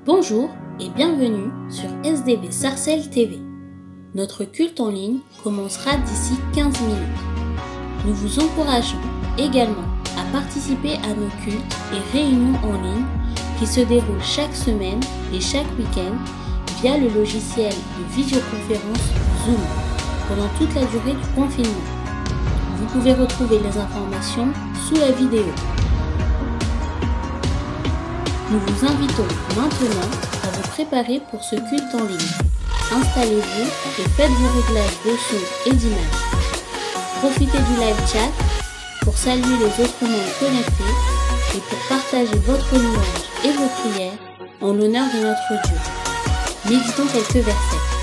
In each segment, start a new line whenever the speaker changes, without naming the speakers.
Bonjour et bienvenue sur SDV Sarcelles TV. Notre culte en ligne commencera d'ici 15 minutes. Nous vous encourageons également à participer à nos cultes et réunions en ligne qui se déroulent chaque semaine et chaque week-end via le logiciel de visioconférence Zoom pendant toute la durée du confinement. Vous pouvez retrouver les informations sous la vidéo. Nous vous invitons maintenant à vous préparer pour ce culte en ligne. Installez-vous et faites vos réglages de son et d'image. Profitez du live chat pour saluer les autres membres connectés et pour partager votre louange et vos prières en l'honneur de notre Dieu. Méditons quelques versets.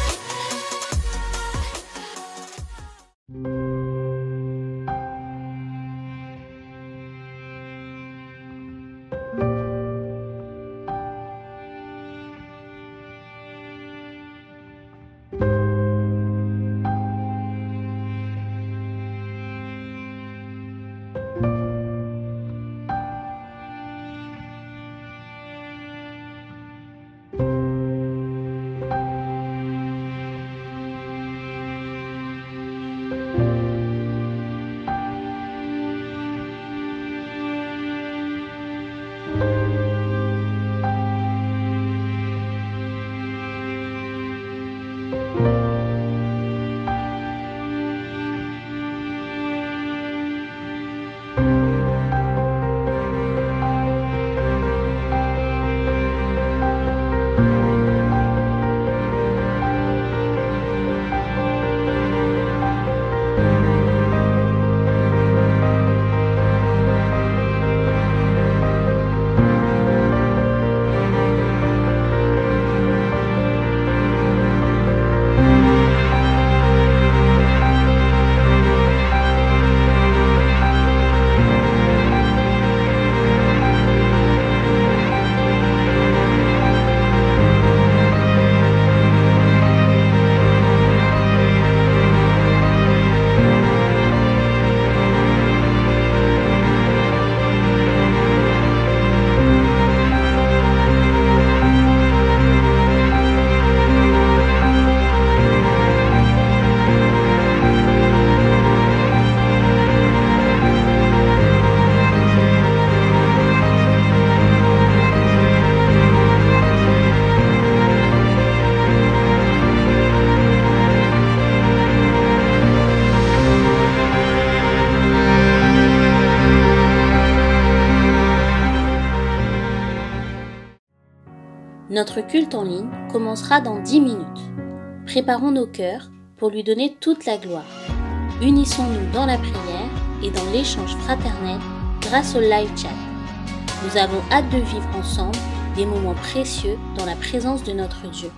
Notre culte en ligne commencera dans 10 minutes. Préparons nos cœurs pour lui donner toute la gloire. Unissons-nous dans la prière et dans l'échange fraternel grâce au live chat. Nous avons hâte de vivre ensemble des moments précieux dans la présence de notre Dieu.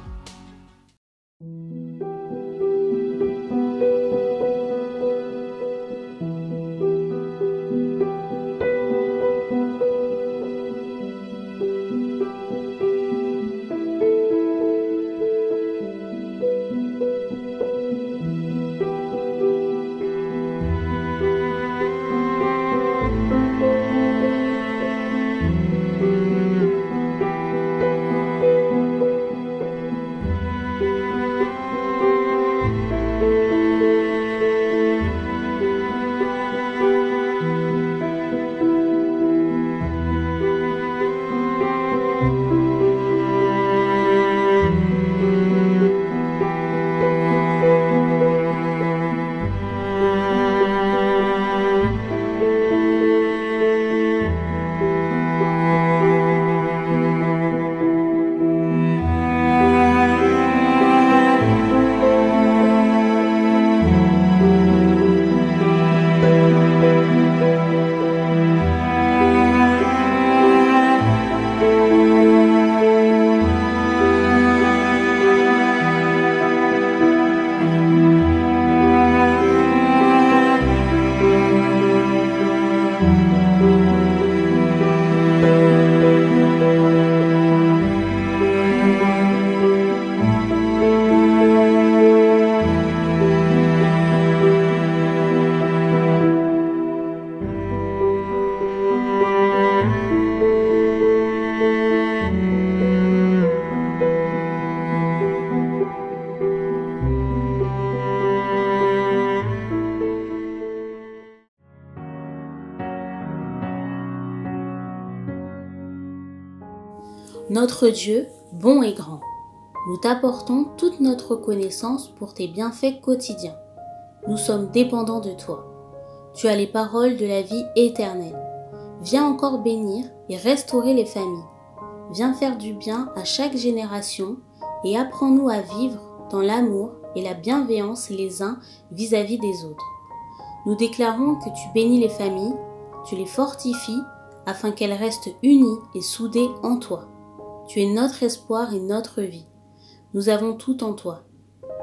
Notre Dieu, bon et grand, nous t'apportons toute notre reconnaissance pour tes bienfaits quotidiens. Nous sommes dépendants de toi. Tu as les paroles de la vie éternelle. Viens encore bénir et restaurer les familles. Viens faire du bien à chaque génération et apprends-nous à vivre dans l'amour et la bienveillance les uns vis-à-vis des autres. Nous déclarons que tu bénis les familles, tu les fortifies afin qu'elles restent unies et soudées en toi. Tu es notre espoir et notre vie. Nous avons tout en toi.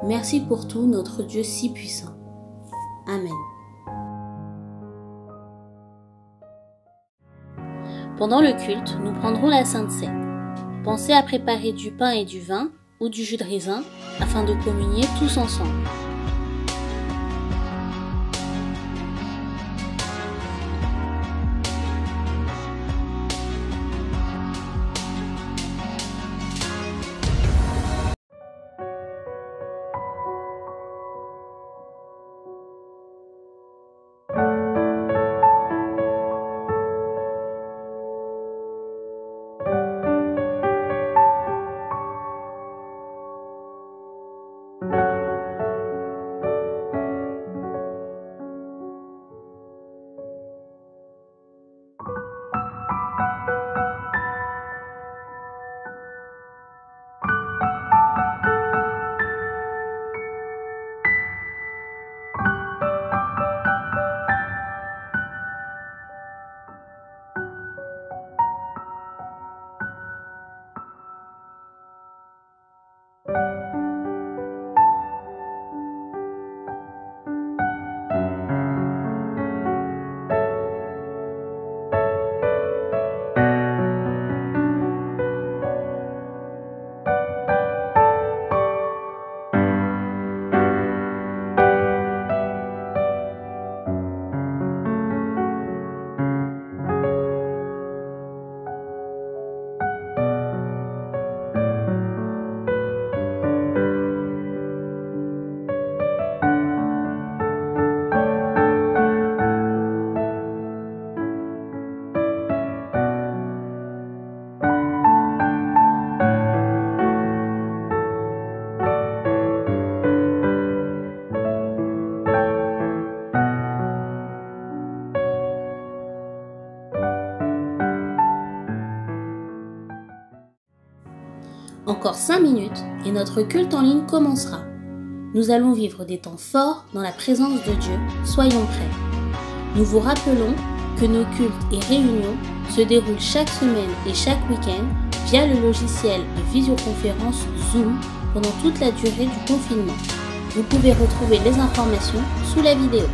Merci pour tout, notre Dieu si puissant. Amen. Pendant le culte, nous prendrons la Sainte Seine. Pensez à préparer du pain et du vin ou du jus de raisin afin de communier tous ensemble. Encore 5 minutes et notre culte en ligne commencera. Nous allons vivre des temps forts dans la présence de Dieu, soyons prêts. Nous vous rappelons que nos cultes et réunions se déroulent chaque semaine et chaque week-end via le logiciel de visioconférence Zoom pendant toute la durée du confinement. Vous pouvez retrouver les informations sous la vidéo.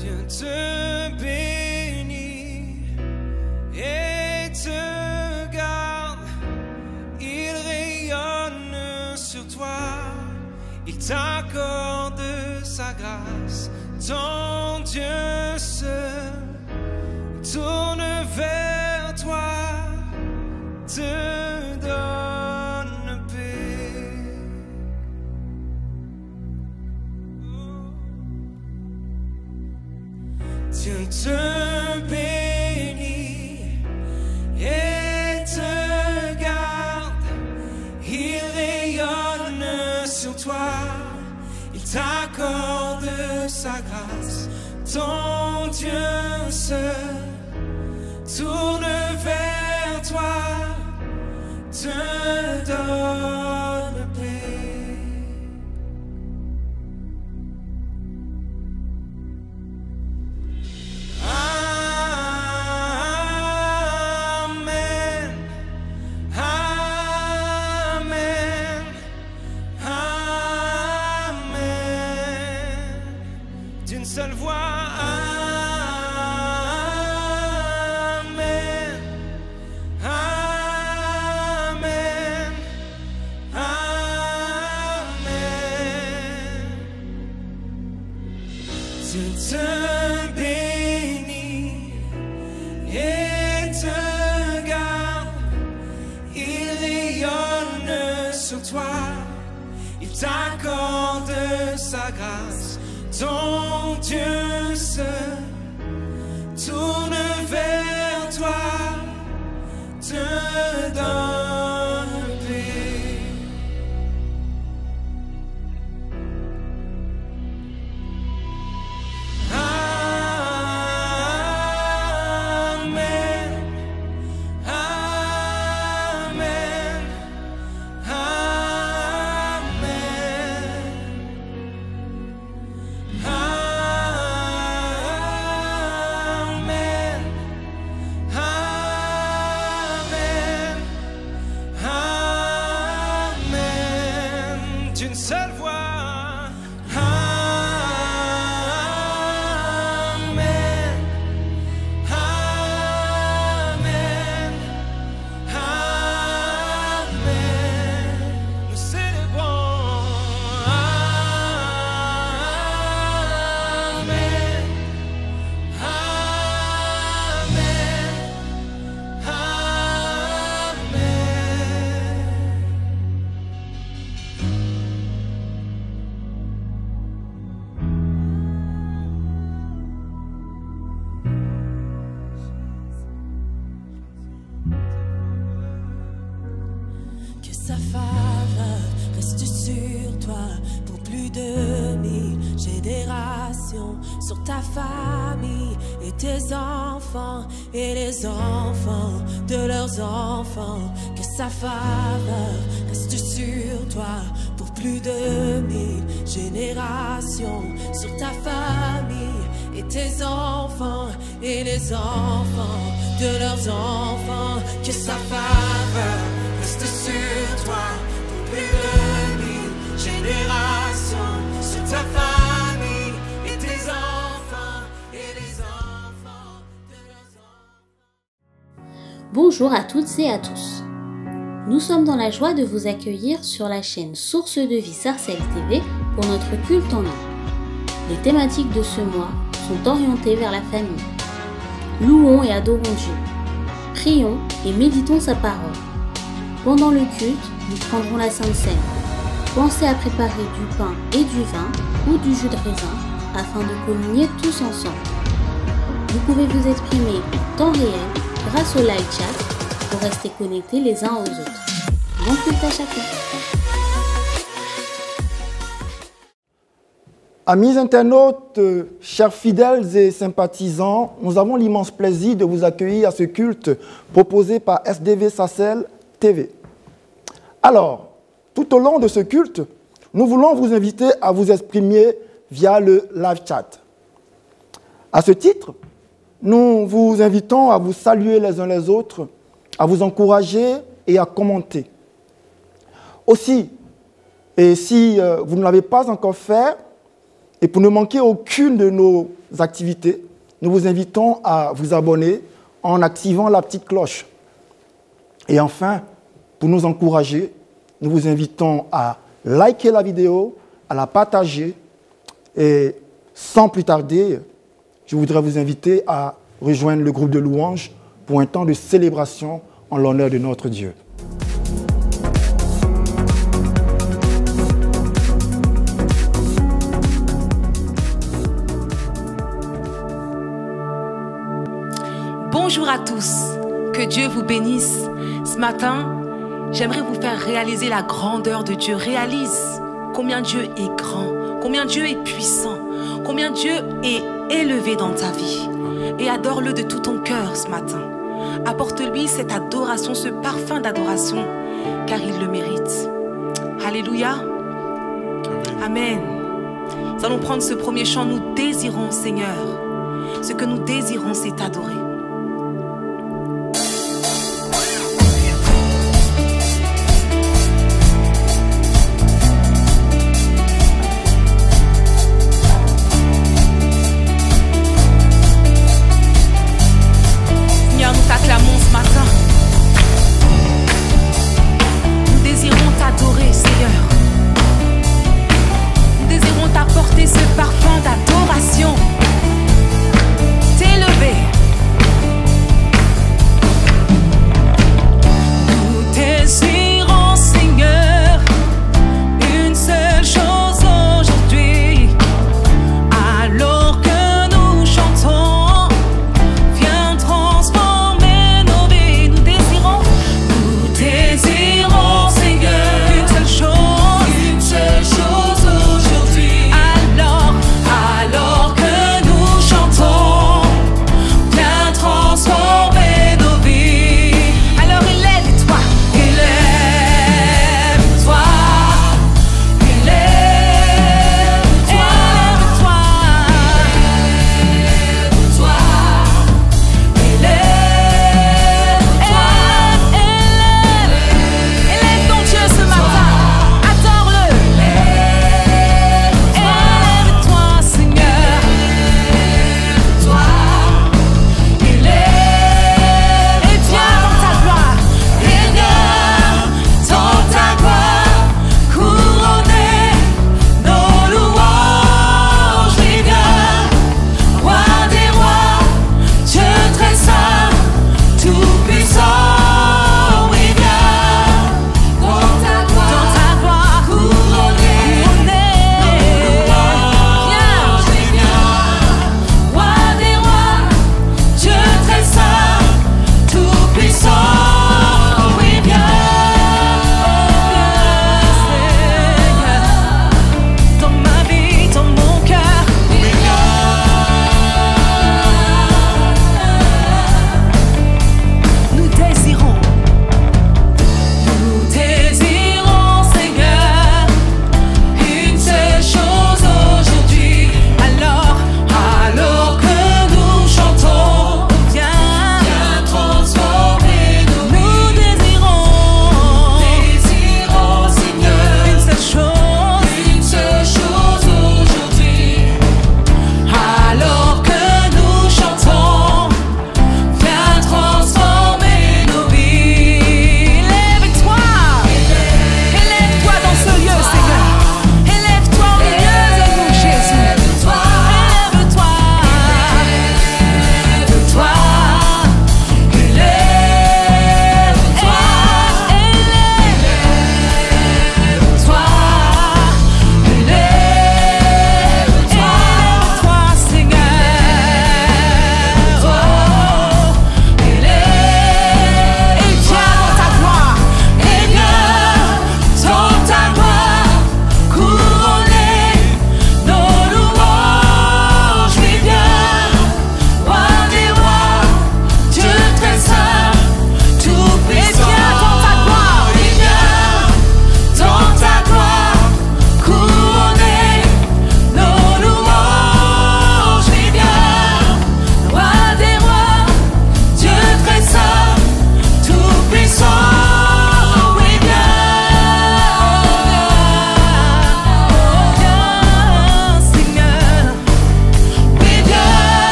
Dieu te bénit et te garde, il rayonne sur toi, il t'accorde sa grâce, ton Dieu se tourne vers toi, te donne paix. Dieu te bénit et te garde, il rayonne sur toi, il t'accorde sa grâce, ton Dieu se tourne vers toi, te donne paix. toi, il t'accorde sa grâce. Ton Dieu se tourne vers toi, te donne paix. Amen, amen, amen, amen, amen. D'une seule voix. Amen, amen, amen. Nous célébrons. Amen, amen,
Que sa faveur reste sur toi pour plus de 1000 générations, sur ta famille et tes enfants et les enfants de leurs enfants. Que sa faveur reste sur toi pour plus de 1000 générations, sur ta famille et tes enfants et les enfants de leurs enfants. Que sa faveur reste sur toi pour plus de 1000 générations, sur ta famille et tes enfants et les enfants de leurs enfants.
Bonjour à toutes et à tous. Nous sommes dans la joie de vous accueillir sur la chaîne Source de Vie Sarcelles TV pour notre culte en ligne. Les thématiques de ce mois sont orientées vers la famille. Louons et adorons Dieu. Prions et méditons sa parole. Pendant le culte, nous prendrons la Sainte Seine. Pensez à préparer du pain et du vin ou du jus de raisin afin de communier tous ensemble. Vous pouvez vous exprimer en temps réel grâce au live chat pour rester connectés les uns aux autres. Bon culte à chacun.
Amis internautes, chers fidèles et sympathisants, nous avons l'immense plaisir de vous accueillir à ce culte proposé par SDV Sarcelles TV. Alors, tout au long de ce culte, nous voulons vous inviter à vous exprimer via le live chat. À ce titre, nous vous invitons à vous saluer les uns les autres, à vous encourager et à commenter. Aussi, et si vous ne l'avez pas encore fait, et pour ne manquer aucune de nos activités, nous vous invitons à vous abonner en activant la petite cloche. Et enfin, pour nous encourager, nous vous invitons à liker la vidéo, à la partager. Et sans plus tarder, je voudrais vous inviter à rejoindre le groupe de louanges pour un temps de célébration en l'honneur de notre Dieu.
Bonjour à tous, que Dieu vous bénisse. Ce matin, j'aimerais vous faire réaliser la grandeur de Dieu. Réalise combien Dieu est grand, combien Dieu est puissant, combien Dieu est élevé dans ta vie. Et adore-le de tout ton cœur ce matin. Apporte-lui cette adoration, ce parfum d'adoration, car il le mérite. Alléluia. Amen. Nous allons prendre ce premier chant. Nous désirons, Seigneur. Ce que nous désirons, c'est t'adorer.
Ce parfum d'adoration, t'élever,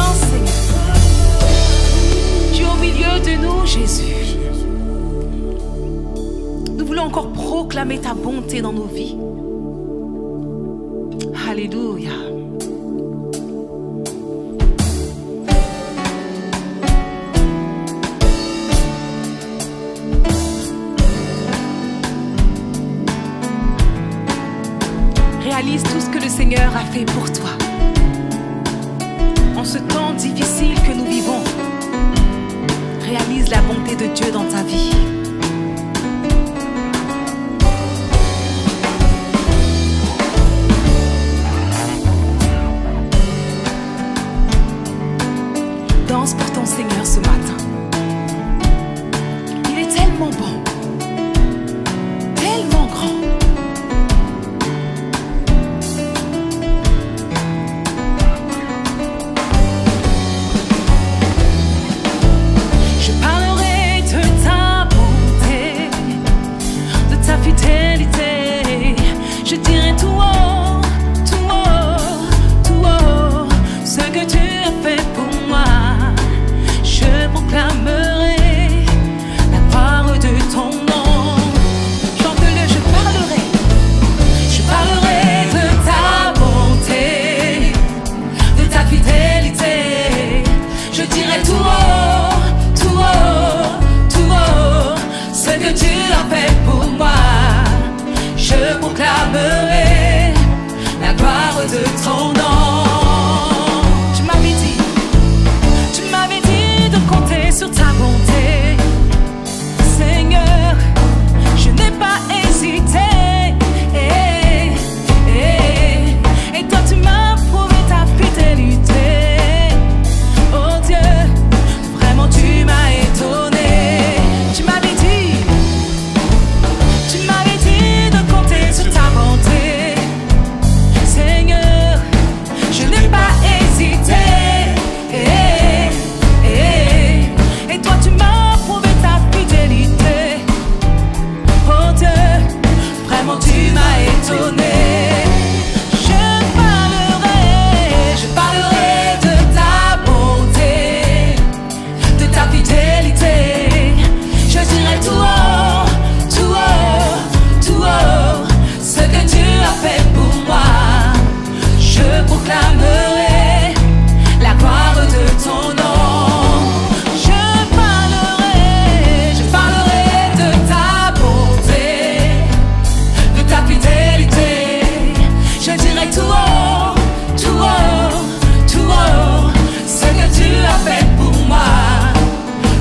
présence, Seigneur. Tu es au milieu de nous, Jésus. Nous voulons encore proclamer ta bonté dans nos vies. Alléluia. Réalise tout ce que le Seigneur a fait pour toi. En ce temps difficile que nous vivons, réalise la bonté de Dieu dans ta vie. Danse pour ton Seigneur ce matin. Il est tellement bon, tellement grand. Je parlerai de ta bonté, de ta fidélité. Je dirai tout haut, tout haut, tout haut, ce que tu as fait pour moi. Je proclamerai la gloire de ton nom. Chante-le, je parlerai de ta bonté, de ta fidélité. Je dirai tout haut, tout haut, tout haut, ce que tu as fait pour moi. Je proclamerai la gloire de ton nom. Tu m'avais dit de compter sur ta bonté, Seigneur. Je n'ai pas hésité. Et toi tu m'as prouvé ta fidélité. Oh Dieu, vraiment tu m'as étonné. Tu m'avais dit de compter sur ta bonté, Seigneur. Je n'ai pas hésité. Et toi tu m'as prouvé ta fidélité. Oh Dieu, vraiment tu m'as étonné. Je parlerai de ta bonté, de ta fidélité. Je dirai tout haut, tout haut, tout haut, ce que tu as fait pour moi. Je proclamerai la gloire de ton nom. Je parlerai de ta bonté, de ta fidélité. Je dirai tout haut, tout haut, tout haut, ce que tu as fait pour moi.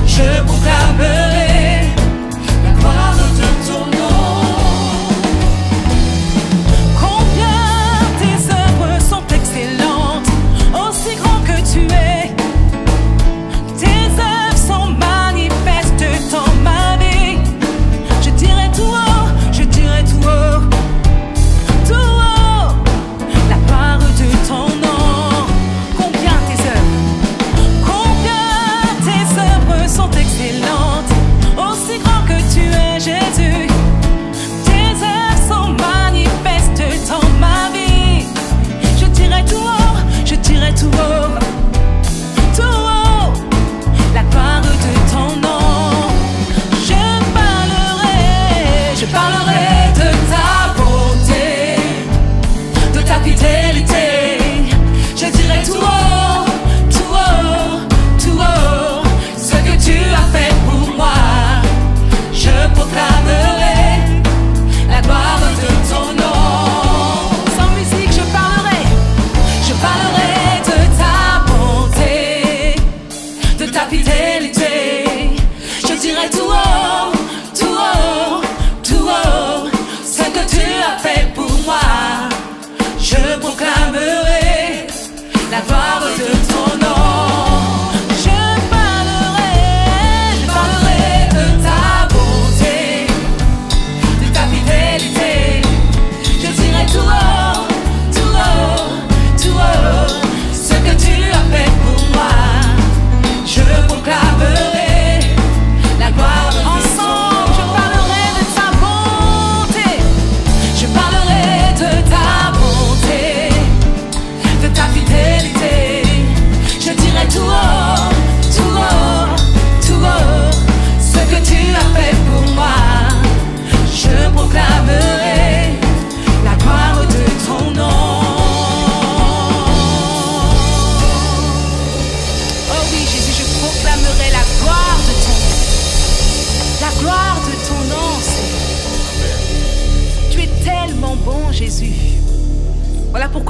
Je proclamerai la gloire de ton nom. Combien tes œuvres sont excellentes, aussi grand que tu es. Tes œuvres sont manifestes dans ma vie. Je dirai tout haut, je dirai tout haut, tout haut, la gloire de ton nom. Combien tes œuvres sont excellentes, aussi grand que tu es, Jésus. Tes œuvres sont manifestes dans ma vie. Je dirai tout haut, je dirai tout haut,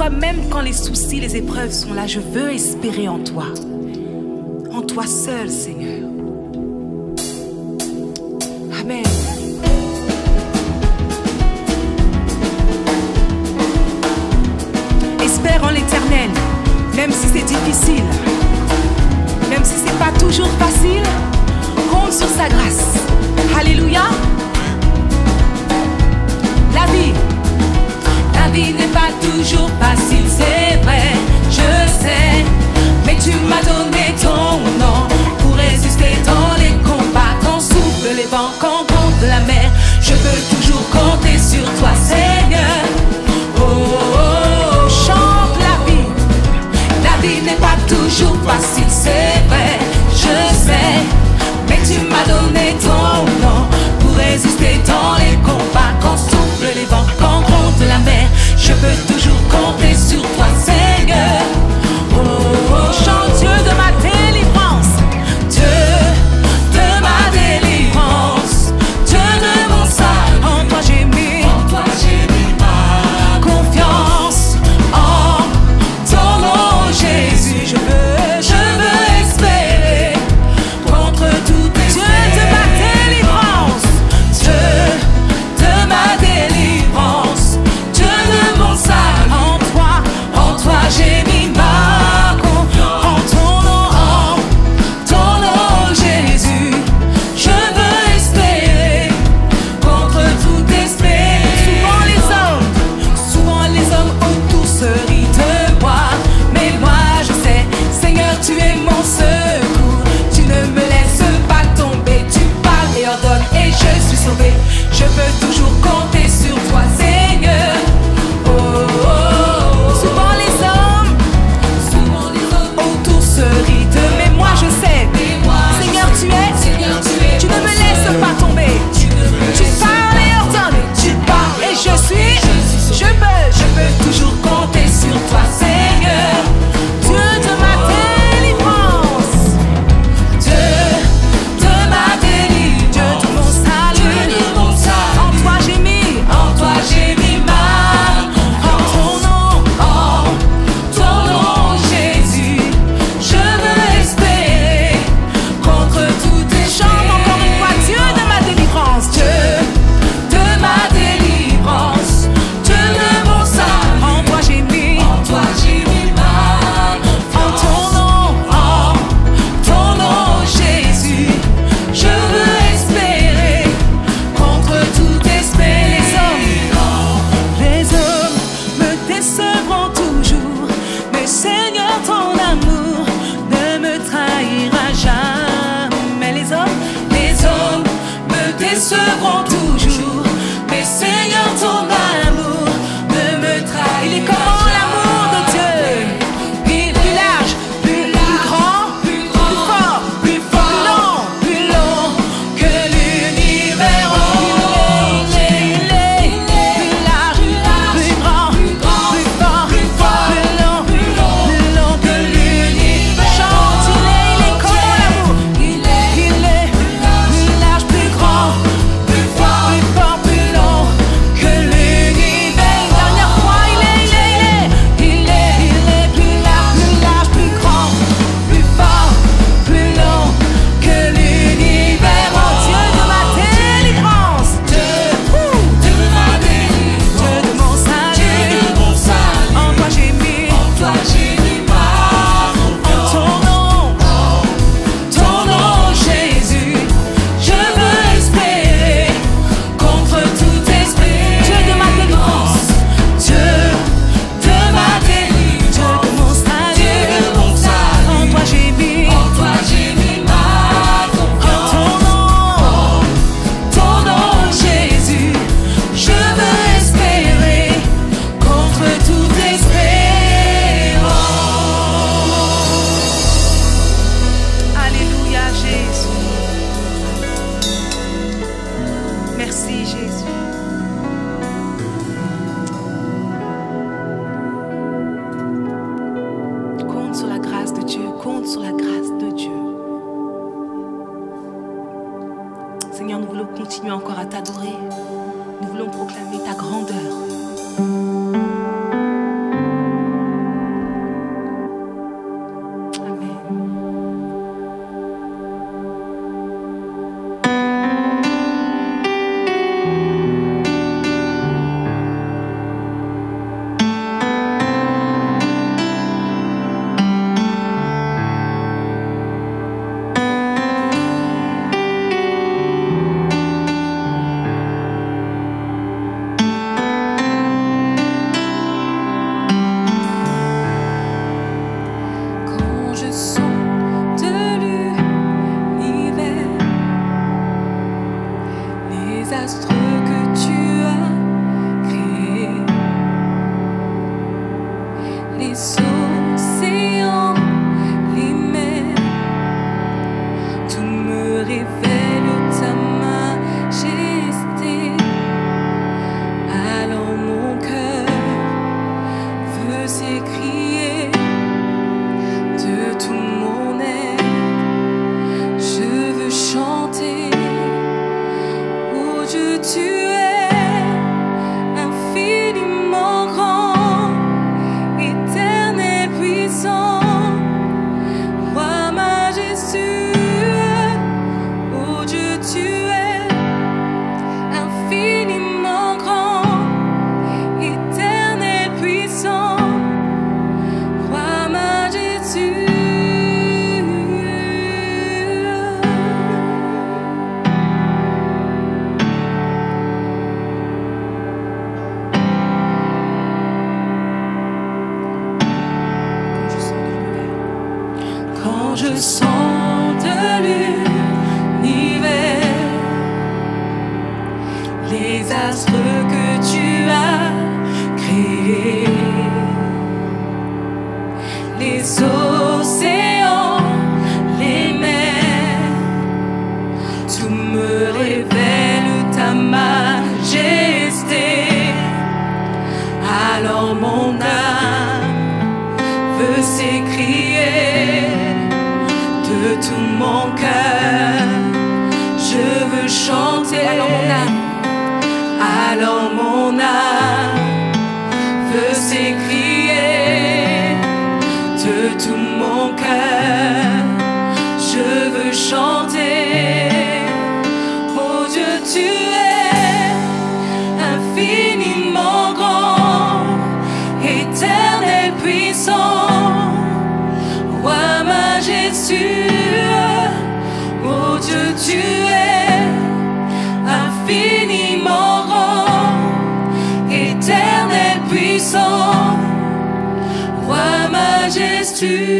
pourquoi même quand les soucis, les épreuves sont là, je veux espérer en toi. En toi seul, Seigneur. Amen. Espère en l'Éternel, même si c'est difficile, même si c'est pas toujours facile, compte sur sa grâce. Alléluia. La vie n'est pas toujours facile, c'est vrai, je sais, mais tu m'as donné ton nom pour résister dans les combats. Quand souffle les vents, quand gronde la mer, je veux toujours compter sur toi, Seigneur. Oh, oh, oh, chante la vie. La vie n'est pas toujours facile, c'est vrai, je sais, mais tu m'as donné ton nom pour résister dans les combats. Quand souffle les vents, quand gronde la mer, je peux toujours compter sur toi, Seigneur. Oh, oh, oh, chante Dieu de ma délivrance, Dieu de ma délivrance, Dieu de mon salut. En toi j'ai mis ma confiance, en ton nom Jésus. Je veux espérer contre tout esprit. Dieu de ma délivrance, Dieu de ma délivrance, Dieu de mon salut. En toi j'ai mis ma confiance, en ton nom Jésus. Je veux espérer contre tout esprit. Souvent les hommes autour se rient de moi, mais moi je sais, Seigneur, tu es mon secours. Tu ne me laisses pas tomber, tu parles et ordonnes et je suis sauvé. Je peux toujours compter sur toi, Seigneur. Oh, oh, oh. Souvent les hommes autour se rient de, mais moi je sais, Seigneur, tu es, tu ne me laisses pas tomber. Tu parles et ordonnes, tu parles et je peux toujours compter sur toi, Seigneur. Dieu de ma délivrance, Dieu de ma délivrance, Dieu de mon salut. En toi j'ai mis ma confiance, en ton nom Jésus. Je veux espérer contre tout esprit. Chante encore une fois, Dieu de ma délivrance, Dieu de ma délivrance, Dieu de mon salut. En toi j'ai mis ma confiance, en ton nom Jésus. Je veux espérer contre tout esprit. Les hommes me décevront toujours, mais Seigneur, ton amour ne me trahira jamais. Les hommes me décevront toujours, mais Seigneur, ton amour ne me trahira. Il est comment l'amour de Dieu? Il est plus large, plus grand, plus fort, plus long que l'univers entier. Il est plus large, plus grand, plus fort, plus long que l'univers. Chante, il est comment l'amour? Il est plus large, plus grand, plus fort, plus long que l'univers. Dernière fois, il est plus large, plus grand, plus fort, plus long que l'univers. Oh, Dieu de ma délivrance, Dieu de mon salut. En toi j'ai mis ton nom Jésus. Je veux espérer contre tout esprit. Dieu de ma délivrance, Dieu de ma délivrance, Dieu de mon salut. En toi j'ai mis ma confiance, ton nom Jésus. Je veux espérer contre toute espérance. Alléluia Jésus. Merci Jésus. Compte sur la grâce de Dieu, compte sur la grâce de Dieu. Seigneur, nous voulons continuer encore à t'adorer. Nous voulons proclamer ta grandeur. large centre de l'univers, les astres que tu as créés, les océans, les mers, tout me révèle ta majesté. Alors mon âme veut s'écrier de tout mon cœur, je veux chanter. Alors mon âme veut s'écrier de tout mon cœur, je veux chanter. Oh Dieu, tu es infiniment grand, éternel puissant, roi majestueux. Oh Dieu, tu es infiniment grand, éternel puissant, roi majestueux.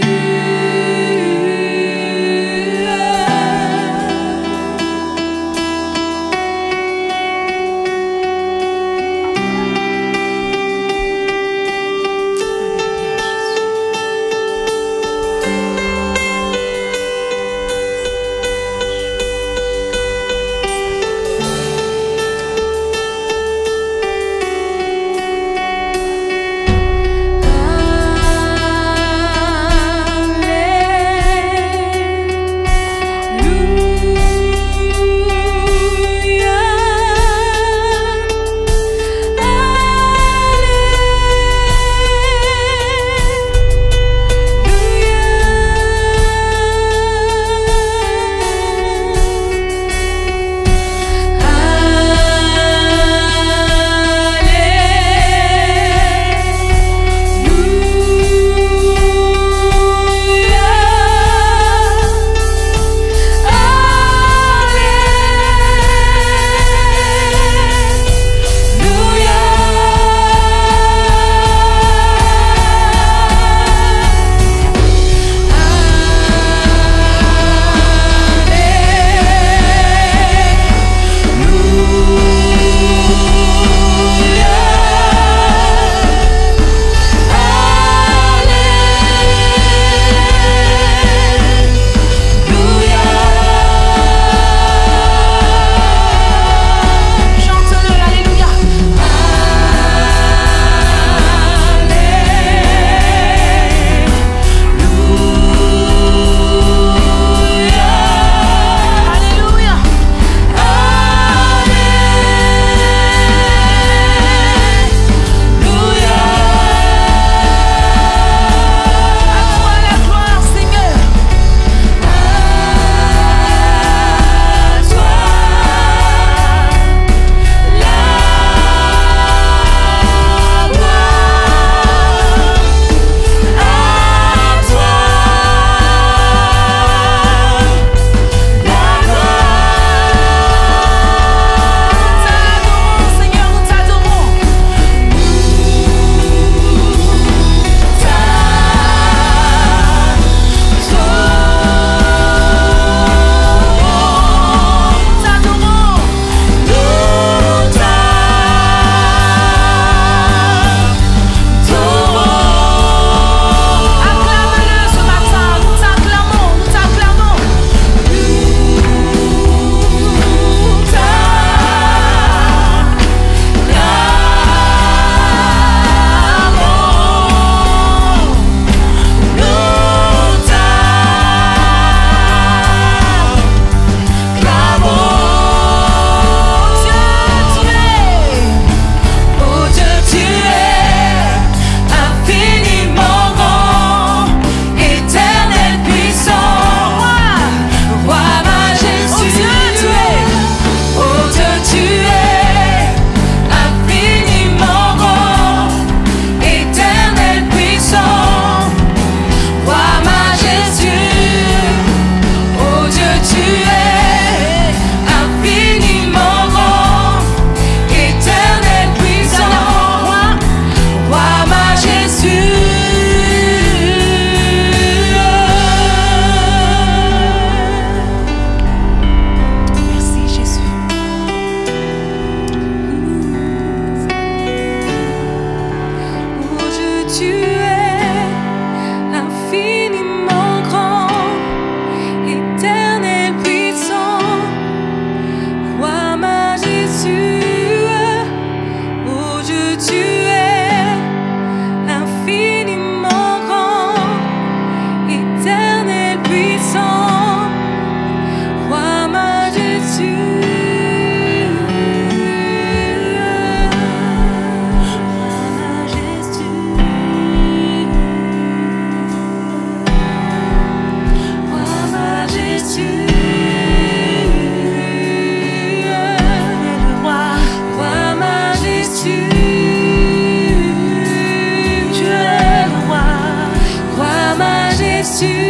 Jésus,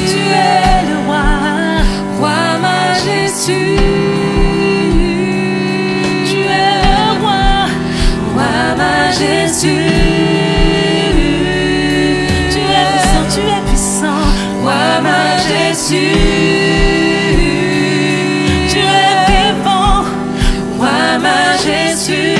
tu es le roi, roi majestueux. Tu es le roi, roi majestueux. Tu es puissant, roi majestueux. Tu es vivant, roi majestueux.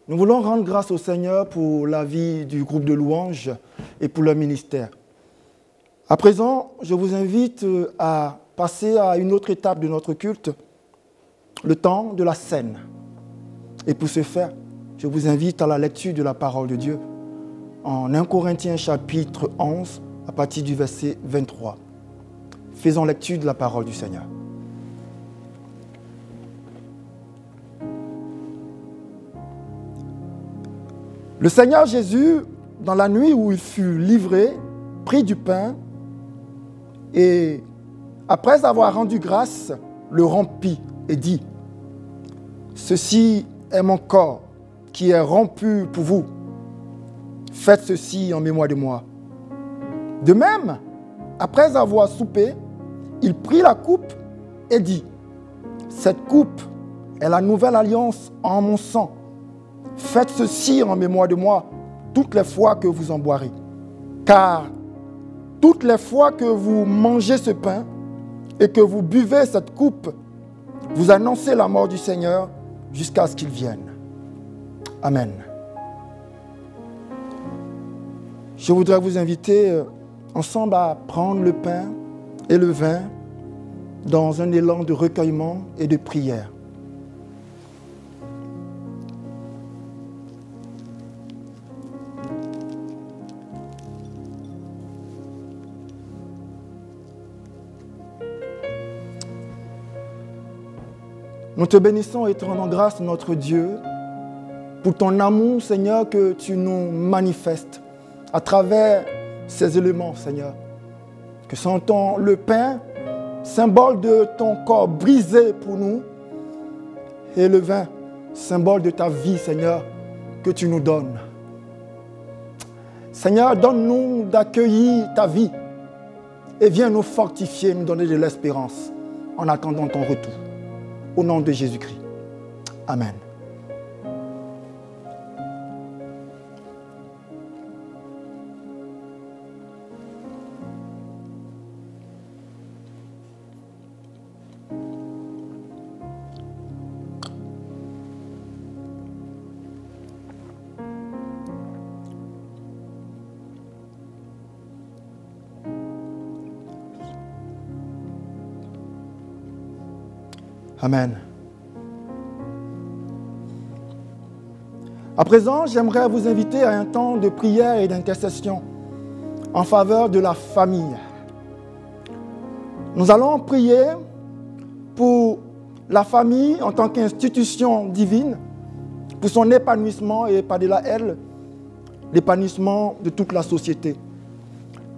Nous voulons rendre grâce au Seigneur pour la vie du groupe de louanges et pour leur ministère. À présent, je vous invite à passer à une autre étape de notre culte, le temps de la scène. Et pour ce faire, je vous invite à la lecture de la parole de Dieu en 1 Corinthiens chapitre 11, à partir du verset 23. Faisons lecture de la parole du Seigneur. Le Seigneur Jésus, dans la nuit où il fut livré, prit du pain et, après avoir rendu grâce, le rompit et dit : « Ceci est mon corps qui est rompu pour vous. Faites ceci en mémoire de moi. » De même, après avoir soupé, il prit la coupe et dit : « Cette coupe est la nouvelle alliance en mon sang. Faites ceci en mémoire de moi toutes les fois que vous en boirez. Car toutes les fois que vous mangez ce pain et que vous buvez cette coupe, vous annoncez la mort du Seigneur jusqu'à ce qu'il vienne. » Amen. Je voudrais vous inviter ensemble à prendre le pain et le vin dans un élan de recueillement et de prière. Nous te bénissons et te rendons grâce, notre Dieu, pour ton amour, Seigneur, que tu nous manifestes à travers ces éléments, Seigneur. Que sentons le pain, symbole de ton corps brisé pour nous, et le vin, symbole de ta vie, Seigneur, que tu nous donnes. Seigneur, donne-nous d'accueillir ta vie et viens nous fortifier, nous donner de l'espérance en attendant ton retour. Au nom de Jésus-Christ. Amen. Amen. À présent, j'aimerais vous inviter à un temps de prière et d'intercession en faveur de la famille. Nous allons prier pour la famille en tant qu'institution divine, pour son épanouissement et par-delà elle, l'épanouissement de toute la société.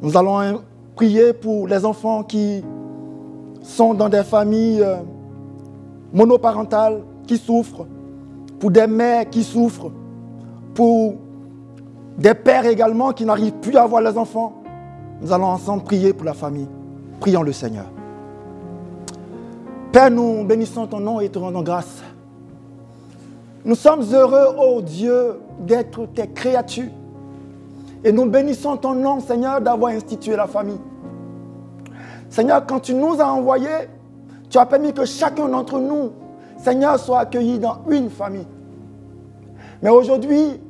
Nous allons prier pour les enfants qui sont dans des familles monoparentales qui souffrent, pour des mères qui souffrent, pour des pères également qui n'arrivent plus à avoir les enfants. Nous allons ensemble prier pour la famille. Prions le Seigneur. Père, nous bénissons ton nom et te rendons grâce. Nous sommes heureux, ô Dieu, d'être tes créatures. Et nous bénissons ton nom, Seigneur, d'avoir institué la famille. Seigneur, quand tu nous as envoyés, tu as permis que chacun d'entre nous, Seigneur, soit accueilli dans une famille. Mais aujourd'hui,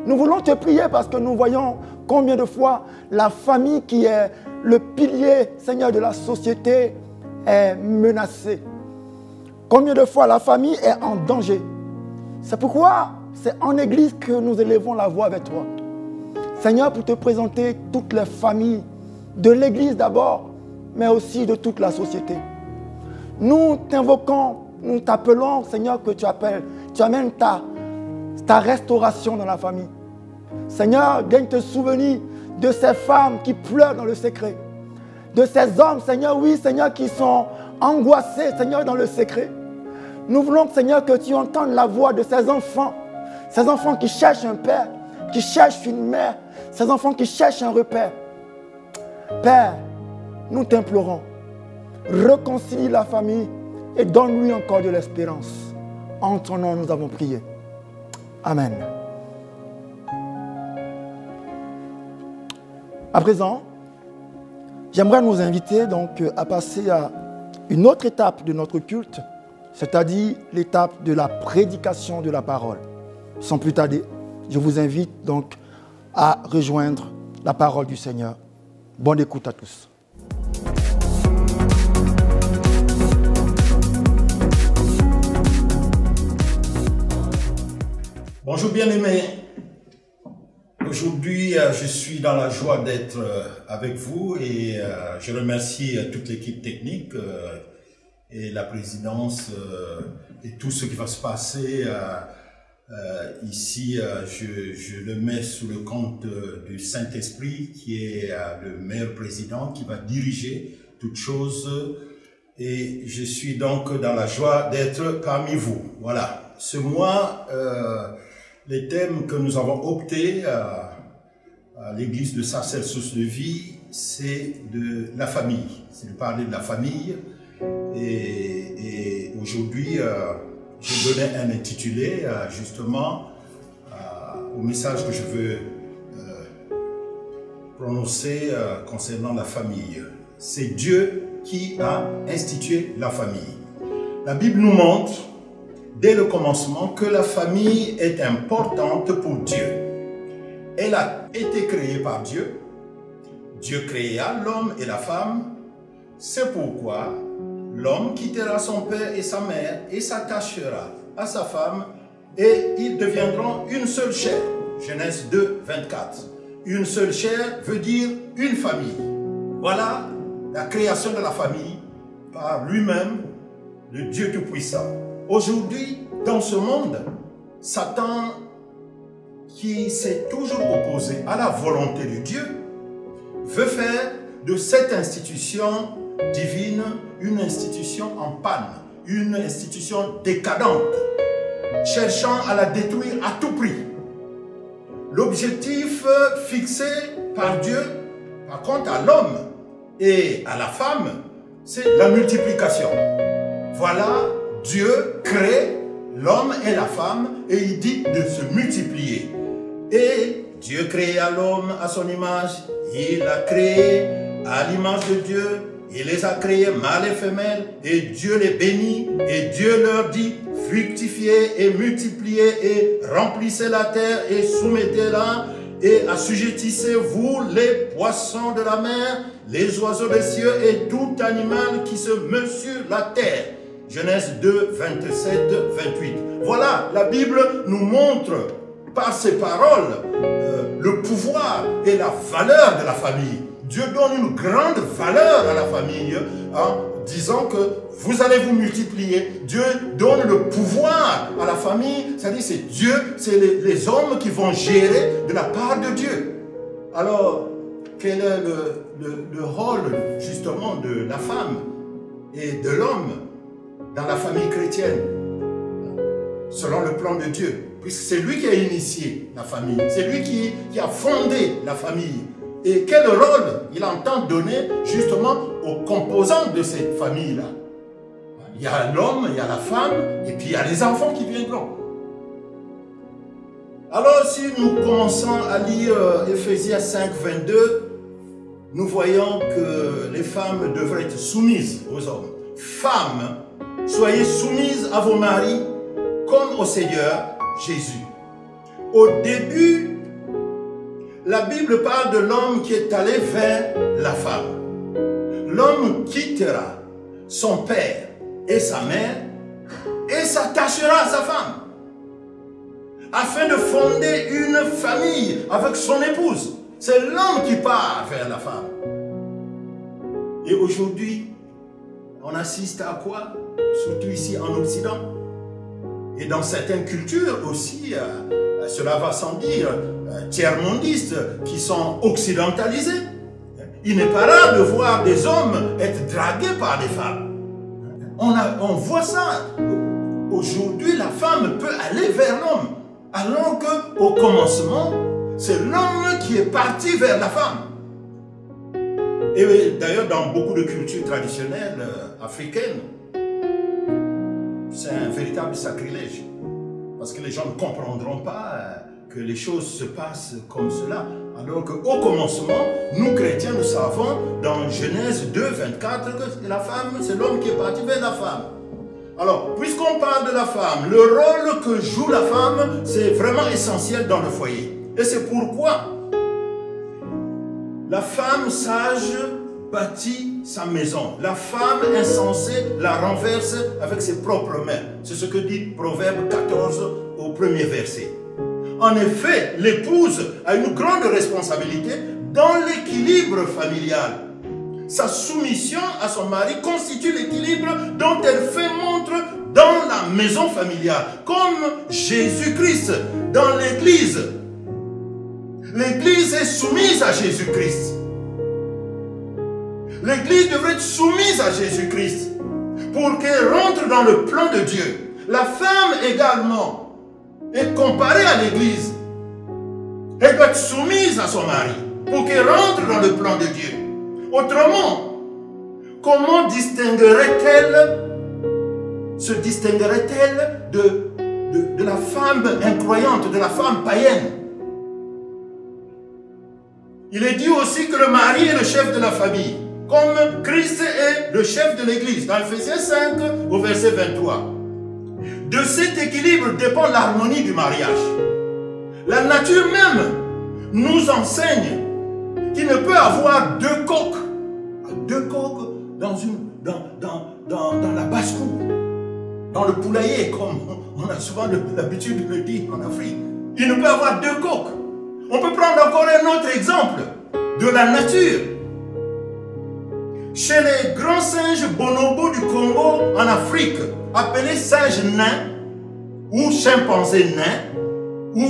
nous voulons te prier parce que nous voyons combien de fois la famille qui est le pilier, Seigneur, de la société est menacée. Combien de fois la famille est en danger. C'est pourquoi, c'est en église que nous élevons la voix avec toi. Seigneur, pour te présenter toutes les familles de l'église d'abord, mais aussi de toute la société. Nous t'invoquons, nous t'appelons, Seigneur, que tu appelles. Tu amènes ta restauration dans la famille. Seigneur, viens te souvenir de ces femmes qui pleurent dans le secret. De ces hommes, Seigneur, oui, Seigneur, qui sont angoissés, Seigneur, dans le secret. Nous voulons, Seigneur, que tu entendes la voix de ces enfants qui cherchent un père, qui cherchent une mère, ces enfants qui cherchent un repère. Père, nous t'implorons, réconcilie la famille et donne-lui encore de l'espérance. En ton nom, nous avons prié. Amen. À présent, j'aimerais nous inviter donc à passer à une autre étape de notre culte, c'est-à-dire l'étape de la prédication de la parole. Sans plus tarder, je vous invite donc à rejoindre la parole du Seigneur. Bonne écoute à tous.
Bonjour bien-aimés. Aujourd'hui, je suis dans la joie d'être avec vous et je remercie toute l'équipe technique et la présidence et tout ce qui va se passer ici. Je le mets sous le compte du Saint-Esprit qui est le meilleur président qui va diriger toutes choses et je suis donc dans la joie d'être parmi vous. Voilà, ce mois, les thèmes que nous avons optés à l'église de Sarcelles Source de Vie, c'est de la famille. C'est de parler de la famille. Et aujourd'hui, je donnais un intitulé justement au message que je veux prononcer concernant la famille. C'est Dieu qui a institué la famille. La Bible nous montre dès le commencement que la famille est importante pour Dieu. Elle a été créée par Dieu. Dieu créa l'homme et la femme. C'est pourquoi l'homme quittera son père et sa mère et s'attachera à sa femme et ils deviendront une seule chair. Genèse 2, 24. Une seule chair veut dire une famille. Voilà la création de la famille par lui-même, le Dieu Tout-Puissant. Aujourd'hui, dans ce monde, Satan, qui s'est toujours opposé à la volonté de Dieu, veut faire de cette institution divine une institution en panne, une institution décadente, cherchant à la détruire à tout prix. L'objectif fixé par Dieu, par contre, à l'homme et à la femme, c'est la multiplication. Voilà, Dieu crée l'homme et la femme et il dit de se multiplier. Et Dieu créa l'homme à son image, il l'a créé à l'image de Dieu, il les a créés mâles et femelles et Dieu les bénit et Dieu leur dit fructifiez et multipliez et remplissez la terre et soumettez-la et assujettissez-vous les poissons de la mer, les oiseaux des cieux et tout animal qui se meut sur la terre. Genèse 2, 27, 28. Voilà, la Bible nous montre par ses paroles le pouvoir et la valeur de la famille. Dieu donne une grande valeur à la famille en disant que vous allez vous multiplier. Dieu donne le pouvoir à la famille, c'est-à-dire c'est Dieu, c'est les hommes qui vont gérer de la part de Dieu. Alors, quel est le rôle justement de la femme et de l'homme dans la famille chrétienne, selon le plan de Dieu, puisque c'est lui qui a initié la famille, c'est lui qui a fondé la famille. Et quel rôle il entend donner justement aux composants de cette famille-là? Il y a l'homme, il y a la femme, et puis il y a les enfants qui viendront. Alors si nous commençons à lire Ephésiens 5, 22, nous voyons que les femmes devraient être soumises aux hommes. Femmes, soyez soumises à vos maris comme au Seigneur Jésus. Au début, la Bible parle de l'homme qui est allé vers la femme. L'homme quittera son père et sa mère et s'attachera à sa femme. afin de fonder une famille avec son épouse. C'est l'homme qui part vers la femme. Et aujourd'hui, on assiste à quoi? Surtout ici en Occident. Et dans certaines cultures aussi, cela va sans dire, tiers-mondistes qui sont occidentalisés. Il n'est pas rare de voir des hommes être dragués par des femmes. On voit ça. Aujourd'hui, la femme peut aller vers l'homme, alors qu'au commencement, c'est l'homme qui est parti vers la femme. Et d'ailleurs, dans beaucoup de cultures traditionnelles africaines, c'est un véritable sacrilège. Parce que les gens ne comprendront pas que les choses se passent comme cela. Alors qu'au commencement, nous chrétiens, nous savons dans Genèse 2, 24 que la femme, c'est l'homme qui est parti vers la femme. Alors, puisqu'on parle de la femme, le rôle que joue la femme, c'est vraiment essentiel dans le foyer. Et c'est pourquoi la femme sage bâtit sa maison. La femme insensée la renverse avec ses propres mains. C'est ce que dit Proverbe 14 au premier verset. En effet, l'épouse a une grande responsabilité dans l'équilibre familial. Sa soumission à son mari constitue l'équilibre dont elle fait montre dans la maison familiale, comme Jésus-Christ dans l'Église. L'Église est soumise à Jésus-Christ. L'Église devrait être soumise à Jésus-Christ pour qu'elle rentre dans le plan de Dieu. La femme également est comparée à l'Église. Elle doit être soumise à son mari pour qu'elle rentre dans le plan de Dieu. Autrement, comment se distinguerait-elle de la femme incroyante, de la femme païenne? Il est dit aussi que le mari est le chef de la famille, comme Christ est le chef de l'Église, dans Ephésiens 5 au verset 23. De cet équilibre dépend l'harmonie du mariage. La nature même nous enseigne qu'il ne peut avoir deux coqs dans la basse-cour, dans le poulailler, comme on a souvent l'habitude de le dire en Afrique. Il ne peut avoir deux coqs. On peut prendre encore un autre exemple de la nature. Chez les grands singes bonobos du Congo en Afrique, appelés singes nains, ou chimpanzés nains, ou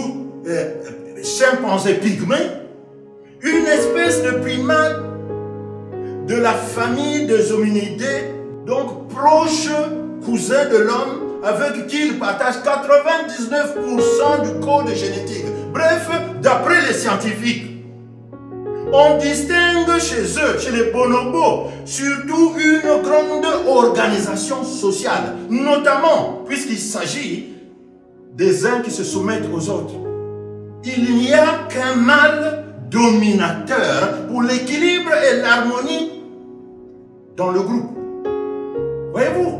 chimpanzés pygmées, une espèce de primate de la famille des hominidés, donc proche cousin de l'homme, avec qui il partage 99% du code génétique. Bref, d'après les scientifiques, on distingue chez eux, chez les bonobos, surtout une grande organisation sociale, notamment puisqu'il s'agit des uns qui se soumettent aux autres. Il n'y a qu'un mâle dominateur pour l'équilibre et l'harmonie dans le groupe. Voyez-vous,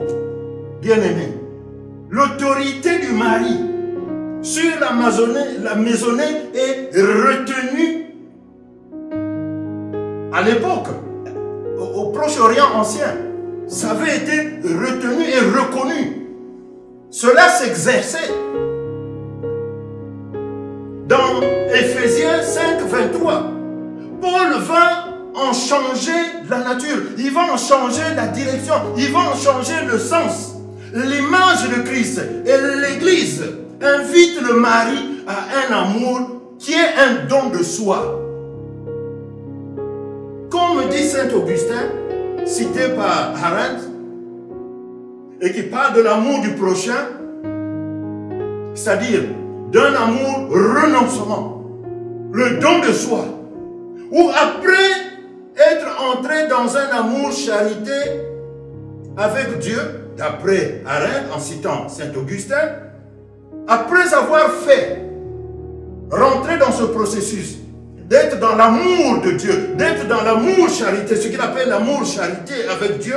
bien-aimés, l'autorité du mari sur la maisonnée est retenue à l'époque, au Proche-Orient ancien. Ça avait été retenu et reconnu. Cela s'exerçait. Dans Ephésiens 5, 23, Paul va en changer la nature, il va en changer la direction, il va en changer le sens. L'image de Christ et l'Église invite le mari à un amour qui est un don de soi. Comme dit Saint Augustin, cité par Arendt, et qui parle de l'amour du prochain, c'est-à-dire d'un amour renoncement, le don de soi, ou après être entré dans un amour charité avec Dieu, d'après Arendt, en citant Saint Augustin, après avoir fait rentrer dans ce processus, d'être dans l'amour de Dieu, d'être dans l'amour charité, ce qu'il appelle l'amour charité avec Dieu,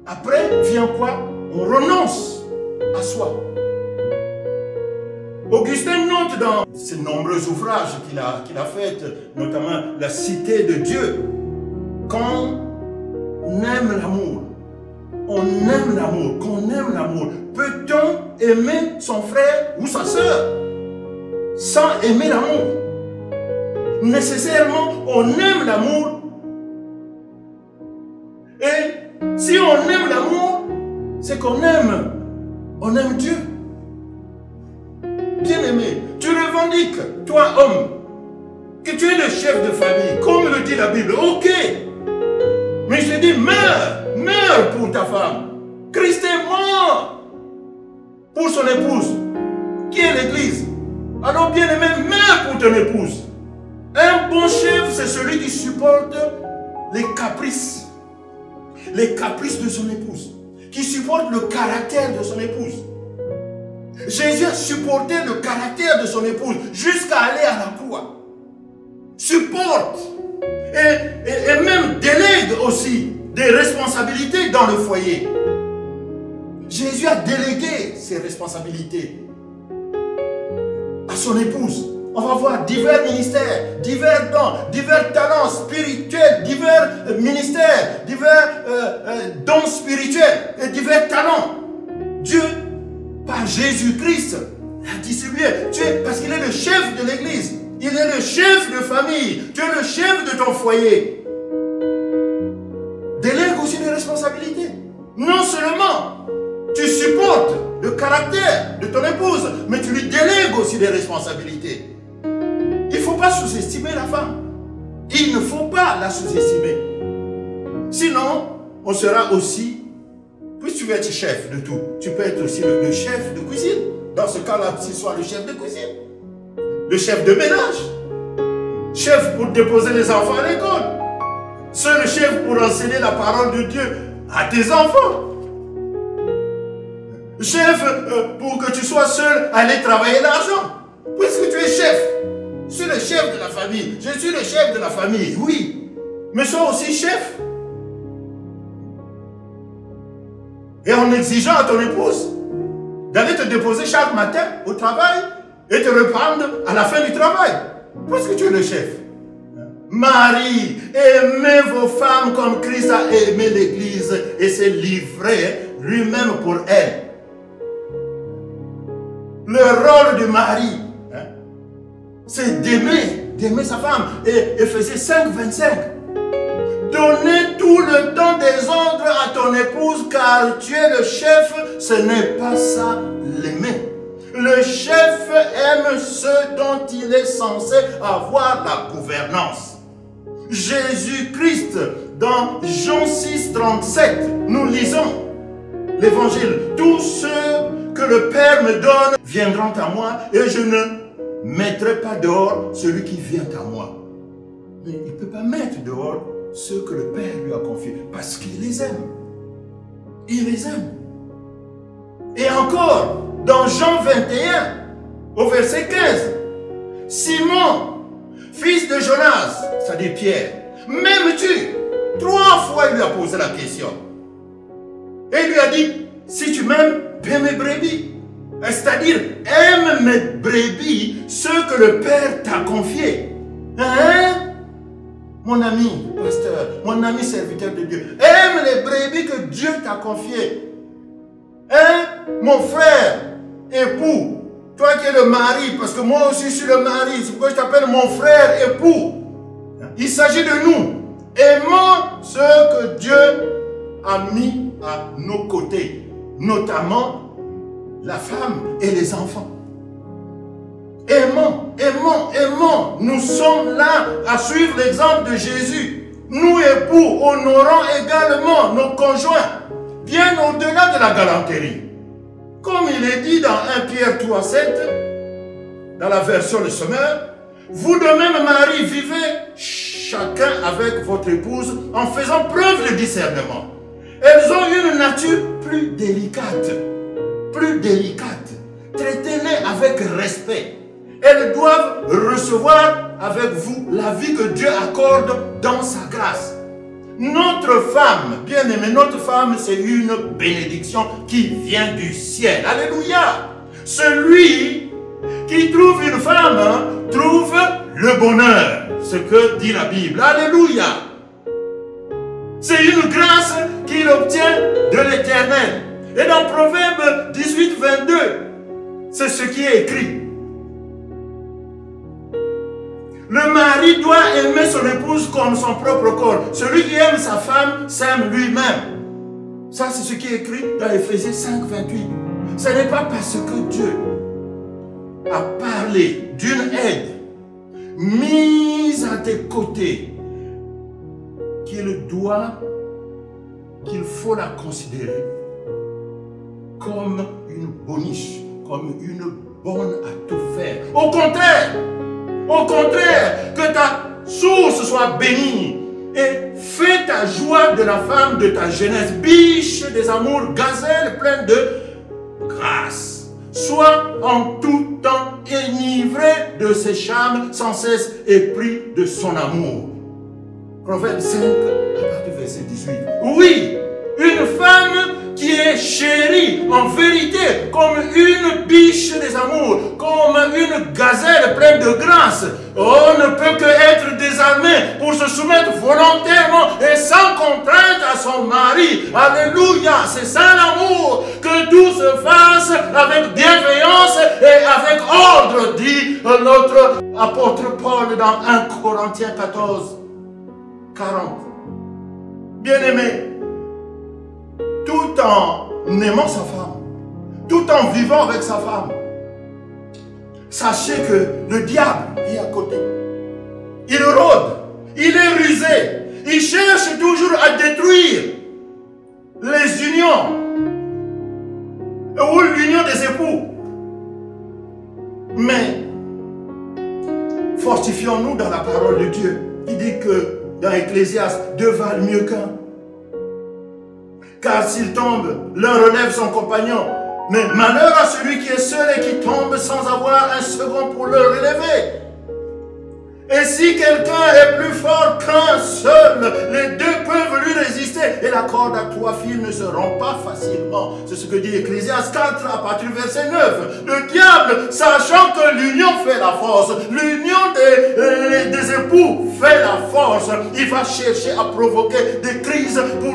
après vient quoi? On renonce à soi. Augustin note dans ses nombreux ouvrages qu'il a faits, notamment la Cité de Dieu, quand on aime l'amour, qu'on aime l'amour, peut-on aimer son frère ou sa sœur? sans aimer l'amour. Nécessairement, on aime l'amour. Et si on aime l'amour, c'est qu'on aime. On aime Dieu. Bien-aimé, tu revendiques, toi homme, que tu es le chef de famille, comme le dit la Bible. Ok. Mais je te dis, meurs pour ta femme. Christ est mort pour son épouse, qui est l'Église. Alors bien-aimé, meurs pour ton épouse. Un bon chef, c'est celui qui supporte les caprices de son épouse, qui supporte le caractère de son épouse. Jésus a supporté le caractère de son épouse jusqu'à aller à la croix. Supporte et même délègue aussi des responsabilités dans le foyer. Jésus a délégué ses responsabilités à son épouse. On va voir divers ministères, divers dons, divers talents spirituels, divers ministères, divers dons spirituels et divers talents. Dieu, par Jésus-Christ, l'a distribué. Parce qu'il est le chef de l'Église. Il est le chef de famille. Tu es le chef de ton foyer. Délègue aussi des responsabilités. Non seulement tu supportes le caractère de ton épouse, mais tu lui délègues aussi des responsabilités. Il ne faut pas sous-estimer la femme. Il ne faut pas la sous-estimer. Sinon, on sera aussi, puisque tu veux être chef de tout, tu peux être aussi le chef de cuisine. Dans ce cas-là, tu sois le chef de cuisine, le chef de ménage, chef pour déposer les enfants à l'école, seul chef pour enseigner la parole de Dieu à tes enfants. Chef pour que tu sois seul à aller travailler l'argent. Puisque tu es chef. Je suis le chef de la famille. Je suis le chef de la famille, oui. Mais sois aussi chef. Et en exigeant à ton épouse d'aller te déposer chaque matin au travail et te reprendre à la fin du travail. Puisque tu es le chef. Marie, aimez vos femmes comme Christ a aimé l'Église et s'est livré lui-même pour elle. Le rôle de Marie, c'est d'aimer sa femme. Et Éphésiens 5, 25. Donnez tout le temps des ordres à ton épouse, car tu es le chef, ce n'est pas ça l'aimer. Le chef aime ceux dont il est censé avoir la gouvernance. Jésus-Christ, dans Jean 6, 37, nous lisons l'évangile. Tous ceux que le Père me donne viendront à moi et je ne mettrai pas dehors celui qui vient à moi. Mais il ne peut pas mettre dehors ceux que le Père lui a confiés parce qu'il les aime. Il les aime. Et encore, dans Jean 21, au verset 15, Simon, fils de Jonas, c'est-à-dire Pierre, m'aimes-tu? 3 fois il lui a posé la question. Et il lui a dit, si tu m'aimes, paie mes brebis. C'est-à-dire, aime mes brebis, ceux que le Père t'a confiés. Hein? Mon ami, pasteur, mon ami serviteur de Dieu, aime les brebis que Dieu t'a confiées. Hein? Mon frère, époux, toi qui es le mari, parce que moi aussi je suis le mari, c'est pourquoi je t'appelle mon frère, époux. Il s'agit de nous. Aimons ce que Dieu a mis à nos côtés, notamment la femme et les enfants. Aimons, aimons, aimons. Nous sommes là à suivre l'exemple de Jésus. Nous, époux, honorons également nos conjoints, bien au-delà de la galanterie. Comme il est dit dans 1 Pierre 3, 7, dans la version Le Semeur, vous de même, Marie, vivez chacun avec votre épouse en faisant preuve de discernement. Elles ont une nature plus délicate. Plus délicate. Traitez-les avec respect. Elles doivent recevoir avec vous la vie que Dieu accorde dans sa grâce. Notre femme, bien aimée, notre femme, c'est une bénédiction qui vient du ciel. Alléluia. Celui qui trouve une femme trouve le bonheur. Ce que dit la Bible. Alléluia. C'est une grâce qu'il obtient de l'Éternel. Et dans Proverbe 18, 22, c'est ce qui est écrit. Le mari doit aimer son épouse comme son propre corps. Celui qui aime sa femme s'aime lui-même. Ça, c'est ce qui est écrit dans Éphésiens 5, 28. Ce n'est pas parce que Dieu a parlé d'une aide mise à tes côtés qu'il faut la considérer comme une boniche, comme une bonne à tout faire. Au contraire, que ta source soit bénie et fais ta joie de la femme de ta jeunesse, biche des amours, gazelle pleine de grâce. Sois en tout temps enivré de ses charmes, sans cesse épris de son amour. Proverbe 5, à partir du verset 18. Oui, une femme qui est chérie en vérité comme une biche des amours, comme une gazelle pleine de grâce. Oh, ne peut que être désarmée pour se soumettre volontairement et sans contrainte à son mari. Alléluia, c'est ça l'amour. Que tout se fasse avec bienveillance et avec ordre, dit notre apôtre Paul dans 1 Corinthiens 14, 40. Bien-aimé, tout en aimant sa femme, tout en vivant avec sa femme, sachez que le diable est à côté. Il rôde, il est rusé, il cherche toujours à détruire les unions ou l'union des époux. Mais fortifions-nous dans la parole de Dieu qui dit que dans Ecclésiaste, 2 valent mieux qu'un. Car s'il tombe, l'un relève son compagnon. Mais malheur à celui qui est seul et qui tombe sans avoir un second pour le relever. Et si quelqu'un est plus fort qu'un seul, les deux peuvent lui résister. Et la corde à 3 fils ne se rompt pas facilement. C'est ce que dit Ecclésiaste 4 à partir du verset 9. Le diable, sachant que l'union fait la force, l'union des époux fait la force, il va chercher à provoquer des crises pour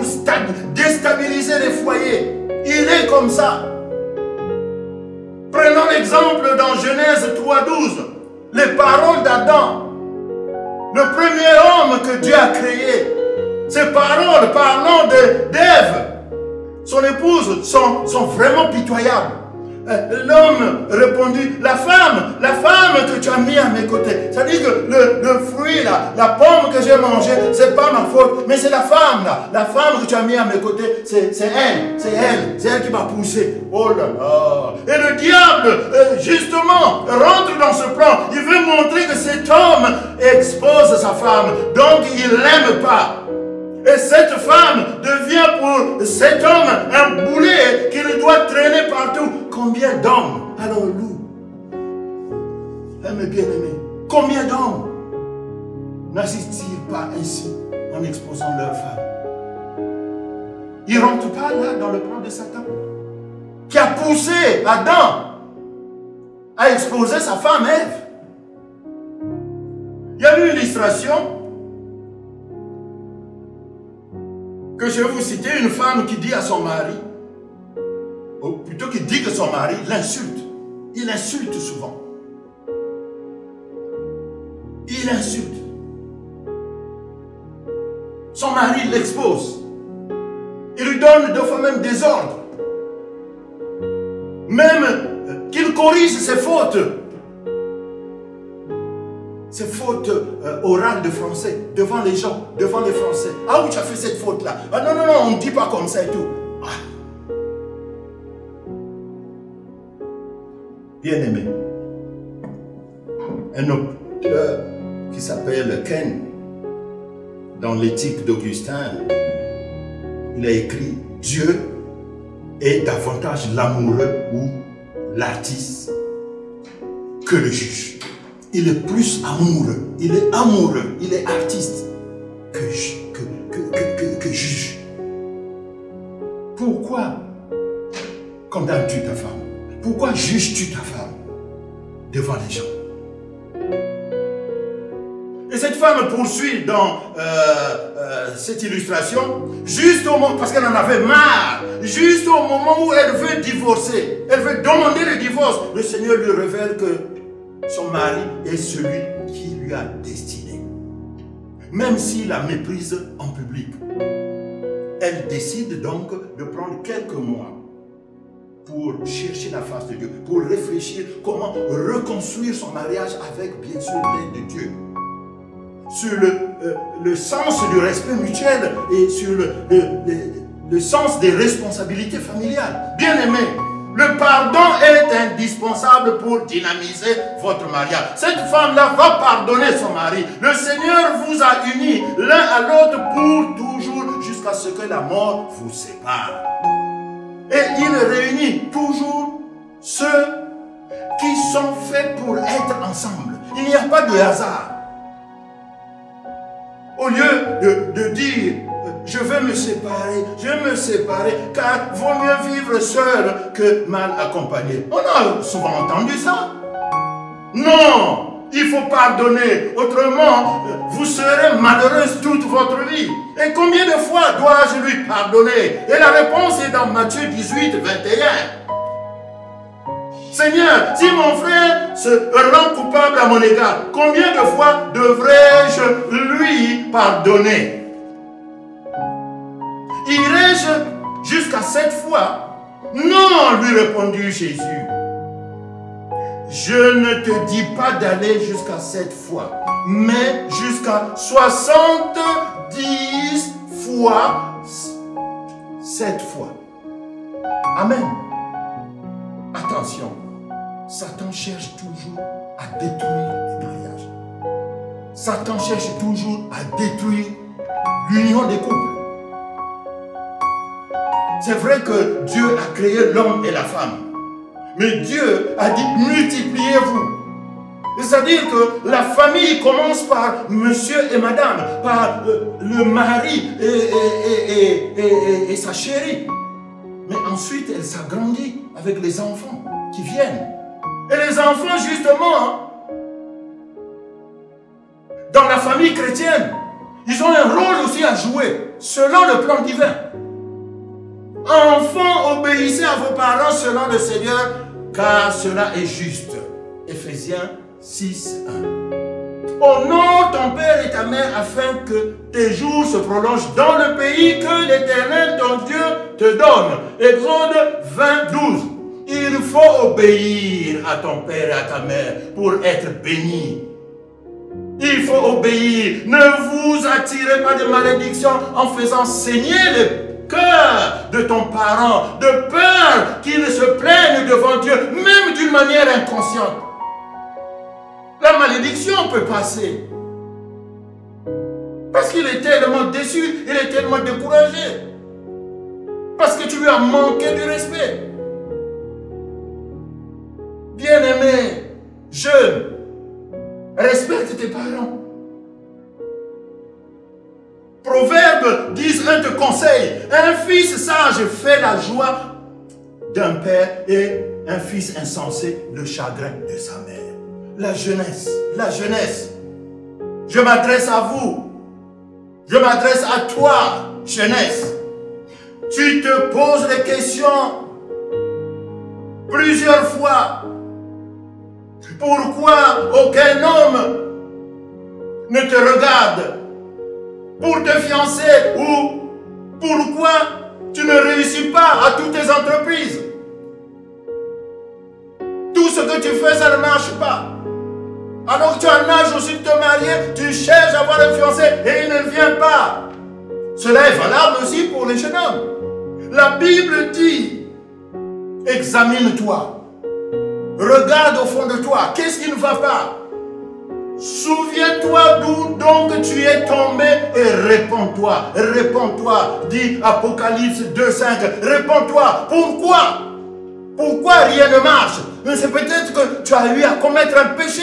déstabiliser les foyers. Il est comme ça. Prenons l'exemple dans Genèse 3:12. Les paroles d'Adam. Le premier homme que Dieu a créé, ces paroles parlant d'Ève, son épouse, sont vraiment pitoyables. L'homme répondit, la femme que tu as mis à mes côtés. Ça dit que le fruit là, la pomme que j'ai mangée, c'est pas ma faute, mais c'est la femme là. La femme que tu as mis à mes côtés, c'est elle qui m'a poussé. Oh là là. Et le diable, justement, rentre dans ce plan. Il veut montrer que cet homme expose sa femme. Donc il l'aime pas. Et cette femme devient pour cet homme un boulet qu'il doit traîner partout. Combien d'hommes, alors loup, mes bien-aimés, combien d'hommes n'agissent-ils pas ainsi en exposant leur femme? Ils ne rentrent pas là dans le plan de Satan qui a poussé Adam à exposer sa femme Ève. Il y a une illustration que je vais vous citer, une femme qui dit à son mari, ou plutôt qui dit que son mari l'insulte. Il insulte souvent. Il insulte. Son mari l'expose. Il lui donne deux fois même des ordres. Même qu'il corrige ses fautes. Ces fautes orales de français, devant les gens, devant les Français. Ah oui, tu as fait cette faute-là. Ah non, non, non, on ne dit pas comme ça et tout. Ah. Bien-aimé, un auteur qui s'appelle Ken, dans l'éthique d'Augustin, il a écrit « Dieu est davantage l'amoureux ou l'artiste que le juge. » Il est plus amoureux, il est artiste que juge. Pourquoi condamnes-tu ta femme? Pourquoi juges-tu ta femme devant les gens? Et cette femme poursuit dans cette illustration, juste au moment, parce qu'elle en avait marre, juste au moment où elle veut divorcer, elle veut demander le divorce, le Seigneur lui révèle que son mari est celui qui lui a destiné. Même s'il la méprise en public. Elle décide donc de prendre quelques mois pour chercher la face de Dieu, pour réfléchir comment reconstruire son mariage avec, bien sûr, l'aide de Dieu. Sur le sens du respect mutuel et sur le sens des responsabilités familiales. Bien-aimés, le pardon est indispensable pour dynamiser votre mariage. Cette femme-là va pardonner son mari. Le Seigneur vous a unis l'un à l'autre pour toujours jusqu'à ce que la mort vous sépare. Et il réunit toujours ceux qui sont faits pour être ensemble. Il n'y a pas de hasard. Au lieu de dire, je vais me séparer, car vaut mieux vivre seul que mal accompagné. On a souvent entendu ça. Non, il faut pardonner, autrement vous serez malheureuse toute votre vie. Et combien de fois dois-je lui pardonner? Et la réponse est dans Matthieu 18, 21. Seigneur, si mon frère se rend coupable à mon égard, combien de fois devrais-je lui pardonner? Irai-je jusqu'à 7 fois? Non, lui répondit Jésus. Je ne te dis pas d'aller jusqu'à 7 fois, mais jusqu'à 70 fois 7 fois. Amen. Attention, Satan cherche toujours à détruire les mariages. Satan cherche toujours à détruire l'union des couples. C'est vrai que Dieu a créé l'homme et la femme. Mais Dieu a dit multipliez-vous. C'est-à-dire que la famille commence par monsieur et madame, par le mari et sa chérie. Mais ensuite, elle s'agrandit avec les enfants qui viennent. Et les enfants, justement, dans la famille chrétienne, ils ont un rôle aussi à jouer, selon le plan divin. Enfants, obéissez à vos parents selon le Seigneur, car cela est juste. Éphésiens 6, 1. Honore ton père et ta mère afin que tes jours se prolongent dans le pays que l'Éternel, ton Dieu, te donne. Exode 20, 12. Il faut obéir à ton père et à ta mère pour être béni. Il faut obéir. Ne vous attirez pas de malédiction en faisant saigner le cœur de ton parent, de peur qu'il se plaigne devant Dieu, même d'une manière inconsciente. La malédiction peut passer. Parce qu'il est tellement déçu, il est tellement découragé. Parce que tu lui as manqué du respect. Bien-aimé, jeune, respecte tes parents. Proverbes 10.1 te conseille, un fils sage fait la joie d'un père et un fils insensé le chagrin de sa mère. La jeunesse, je m'adresse à vous, je m'adresse à toi, jeunesse. Tu te poses les questions plusieurs fois. Pourquoi aucun homme ne te regarde pour te fiancer, ou pourquoi tu ne réussis pas à toutes tes entreprises? Tout ce que tu fais, ça ne marche pas. Alors que tu as un âge aussi de te marier, tu cherches à avoir un fiancé et il ne vient pas. Cela est valable aussi pour les jeunes hommes. La Bible dit, examine-toi. Regarde au fond de toi, qu'est-ce qui ne va pas? Souviens-toi d'où donc tu es tombé et réponds-toi. Réponds-toi, dit Apocalypse 2.5. Réponds-toi. Pourquoi? Pourquoi rien ne marche? Mais c'est peut-être que tu as eu à commettre un péché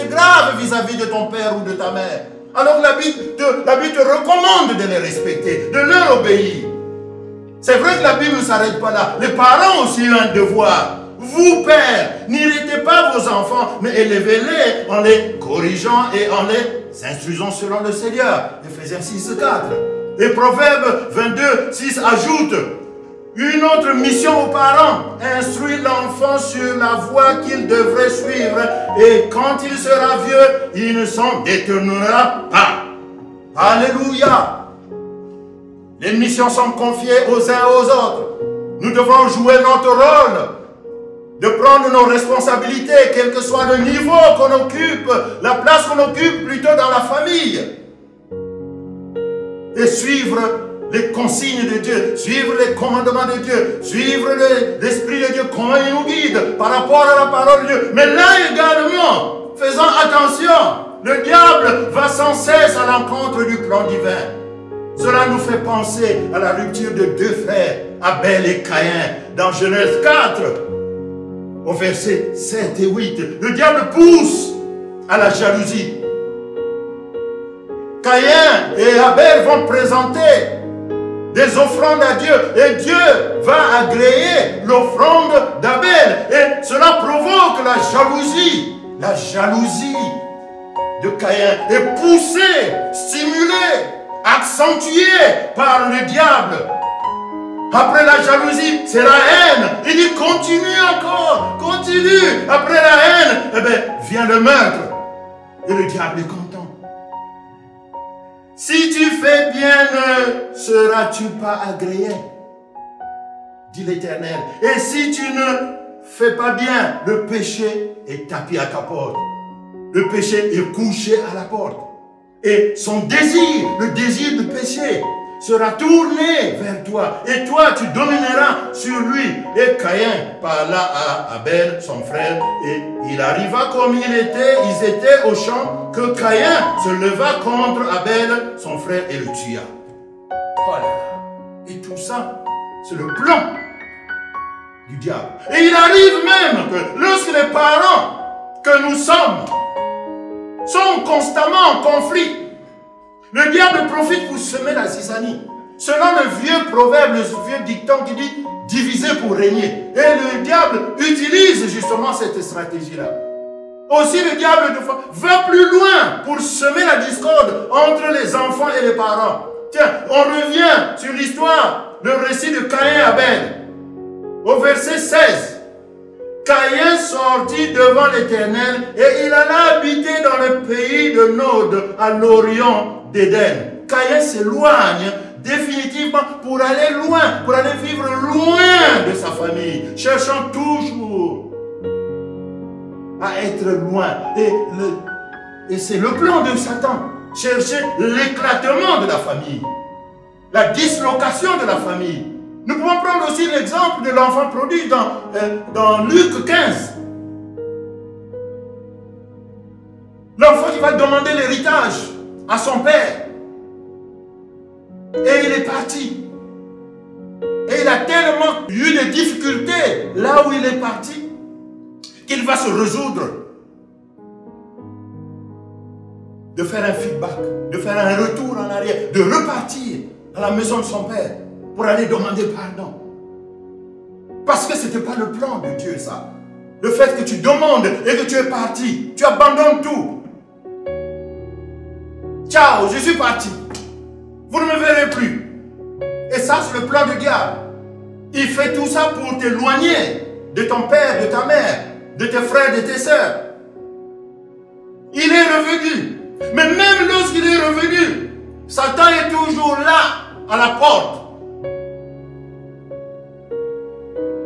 grave vis-à-vis de ton père ou de ta mère. Alors la Bible te recommande de les respecter, de leur obéir. C'est vrai que la Bible ne s'arrête pas là. Les parents aussi ont un devoir. Vous, pères, n'irritez pas vos enfants, mais élevez-les en les corrigeant et en les instruisant selon le Seigneur. Éphésiens 6, 4. Et Proverbe 22, 6 ajoute, Une autre mission aux parents, instruire l'enfant sur la voie qu'il devrait suivre et quand il sera vieux, il ne s'en détournera pas. Alléluia. Les missions sont confiées aux uns aux autres. Nous devons jouer notre rôle, de prendre nos responsabilités, quel que soit le niveau qu'on occupe, la place qu'on occupe plutôt dans la famille. Et suivre les consignes de Dieu, suivre les commandements de Dieu, suivre l'Esprit de Dieu, comment il nous guide par rapport à la parole de Dieu. Mais là également, faisons attention, le diable va sans cesse à l'encontre du plan divin. Cela nous fait penser à la rupture de deux frères, Abel et Caïn, dans Genèse 4, au verset 7 et 8. Le diable pousse à la jalousie. Caïn et Abel vont présenter des offrandes à Dieu et Dieu va agréer l'offrande d'Abel et cela provoque la jalousie. La jalousie de Caïn est poussée, stimulée, accentuée par le diable. Après la jalousie, c'est la haine. Il dit continue encore, continue. Après la haine, eh bien, vient le meurtre. Et le diable est content. Si tu fais bien, ne seras-tu pas agréé? Dit l'Éternel. Et si tu ne fais pas bien, le péché est tapis à ta porte. Le péché est couché à la porte. Et son désir, le désir du péché, sera tourné vers toi. Et toi, tu domineras sur lui. Et Caïn parla à Abel, son frère, et il arriva comme ils étaient au champ, que Caïn se leva contre Abel, son frère, et le tua. Oh là là. Et tout ça, c'est le plan du diable. Et il arrive même que lorsque les parents que nous sommes sont constamment en conflit, le diable profite pour semer la zizanie. Selon le vieux proverbe, le vieux dicton qui dit « diviser pour régner ». Et le diable utilise justement cette stratégie-là. Aussi le diable va plus loin pour semer la discorde entre les enfants et les parents. Tiens, on revient sur l'histoire, le récit de Caïn et Abel. Au verset 16. Caïn sortit devant l'Éternel et il alla habiter dans le pays de Nod, à l'orient d'Éden. Caïn s'éloigne définitivement pour aller loin, pour aller vivre loin de sa famille, cherchant toujours à être loin. Et c'est le plan de Satan, chercher l'éclatement de la famille, la dislocation de la famille. Nous pouvons prendre aussi l'exemple de l'enfant prodigue dans Luc 15. L'enfant qui va demander l'héritage à son père. Et il est parti. Et il a tellement eu de difficultés là où il est parti qu'il va se résoudre de faire un feedback, de faire un retour en arrière, de repartir à la maison de son père pour aller demander pardon. Parce que ce n'était pas le plan de Dieu, ça. Le fait que tu demandes et que tu es parti, tu abandonnes tout. Ciao, je suis parti. Vous ne me verrez plus. Et ça, c'est le plan du diable. Il fait tout ça pour t'éloigner de ton père, de ta mère, de tes frères, de tes sœurs. Il est revenu. Mais même lorsqu'il est revenu, Satan est toujours là, à la porte.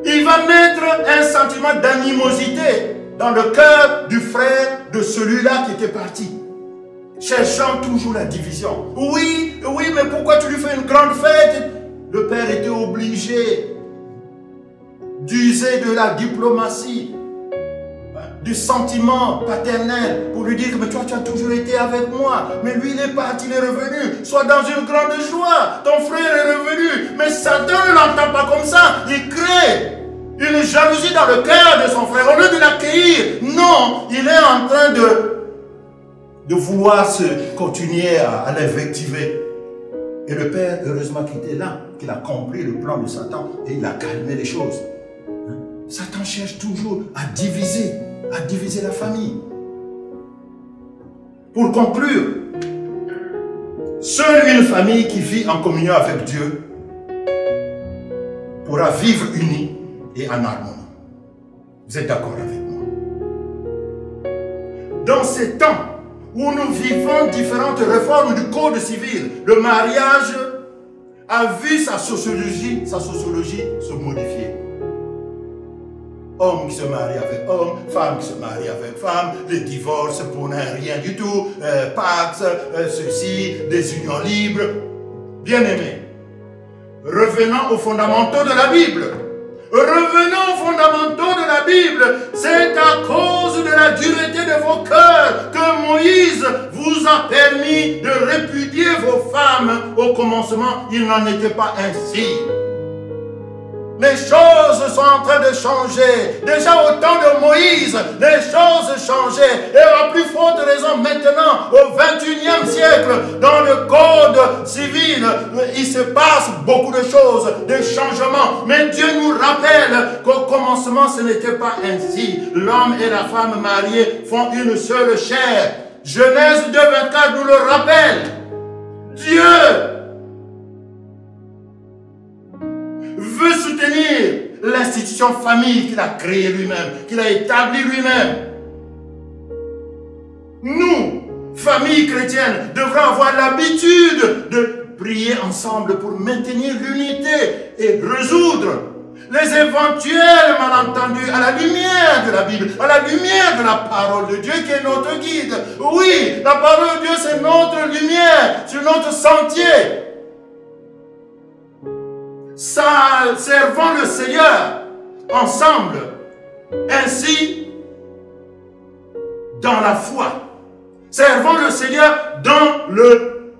Il va mettre un sentiment d'animosité dans le cœur du frère de celui-là qui était parti. Cherchant toujours la division. Oui, mais pourquoi tu lui fais une grande fête? Le père était obligé d'user de la diplomatie, du sentiment paternel pour lui dire que mais toi tu as toujours été avec moi, mais lui il est parti, il est revenu, sois dans une grande joie, ton frère est revenu. Mais Satan ne l'entend pas comme ça, il crée une jalousie dans le cœur de son frère. Au lieu de l'accueillir, non, il est en train de vouloir se continuer à l'invectiver. Et le père, heureusement qu'il était là, qu'il a compris le plan de Satan et il a calmé les choses. Satan cherche toujours à diviser la famille. Pour conclure, seule une famille qui vit en communion avec Dieu pourra vivre unie et en harmonie. Vous êtes d'accord avec moi? Dans ces temps où nous vivons différentes réformes du code civil, le mariage a vu sa sociologie se modifier. Homme qui se marie avec homme, femme qui se marie avec femme, les divorces pour rien du tout, Pax, ceci, des unions libres. Bien-aimés, revenons aux fondamentaux de la Bible. Revenons aux fondamentaux de la Bible. C'est à cause de la dureté de vos cœurs que Moïse vous a permis de répudier vos femmes. Au commencement, il n'en était pas ainsi. Les choses sont en train de changer. Déjà au temps de Moïse, les choses changeaient. Et à plus forte raison maintenant, au 21e siècle, dans le code civil, il se passe beaucoup de choses, des changements. Mais Dieu nous rappelle qu'au commencement, ce n'était pas ainsi. L'homme et la femme mariés font une seule chair. Genèse 2:24 nous le rappelle. Dieu veut soutenir l'institution famille qu'il a créée lui-même, qu'il a établie lui-même. Nous, famille chrétienne, devrons avoir l'habitude de prier ensemble pour maintenir l'unité et résoudre les éventuels malentendus à la lumière de la Bible, à la lumière de la parole de Dieu qui est notre guide. Oui, la parole de Dieu c'est notre lumière, c'est notre sentier. Servons le Seigneur ensemble, ainsi dans la foi. Servons le Seigneur dans le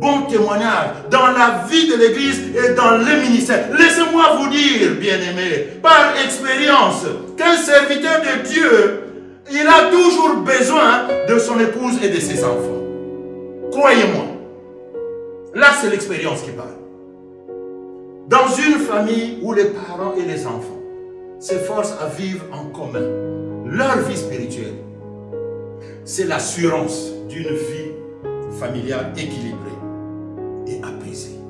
bon témoignage, dans la vie de l'Église et dans le ministère. Laissez-moi vous dire, bien-aimés, par expérience, qu'un serviteur de Dieu, il a toujours besoin de son épouse et de ses enfants. Croyez-moi. Là, c'est l'expérience qui parle. Dans une famille où les parents et les enfants s'efforcent à vivre en commun leur vie spirituelle, c'est l'assurance d'une vie familiale équilibrée et apaisée.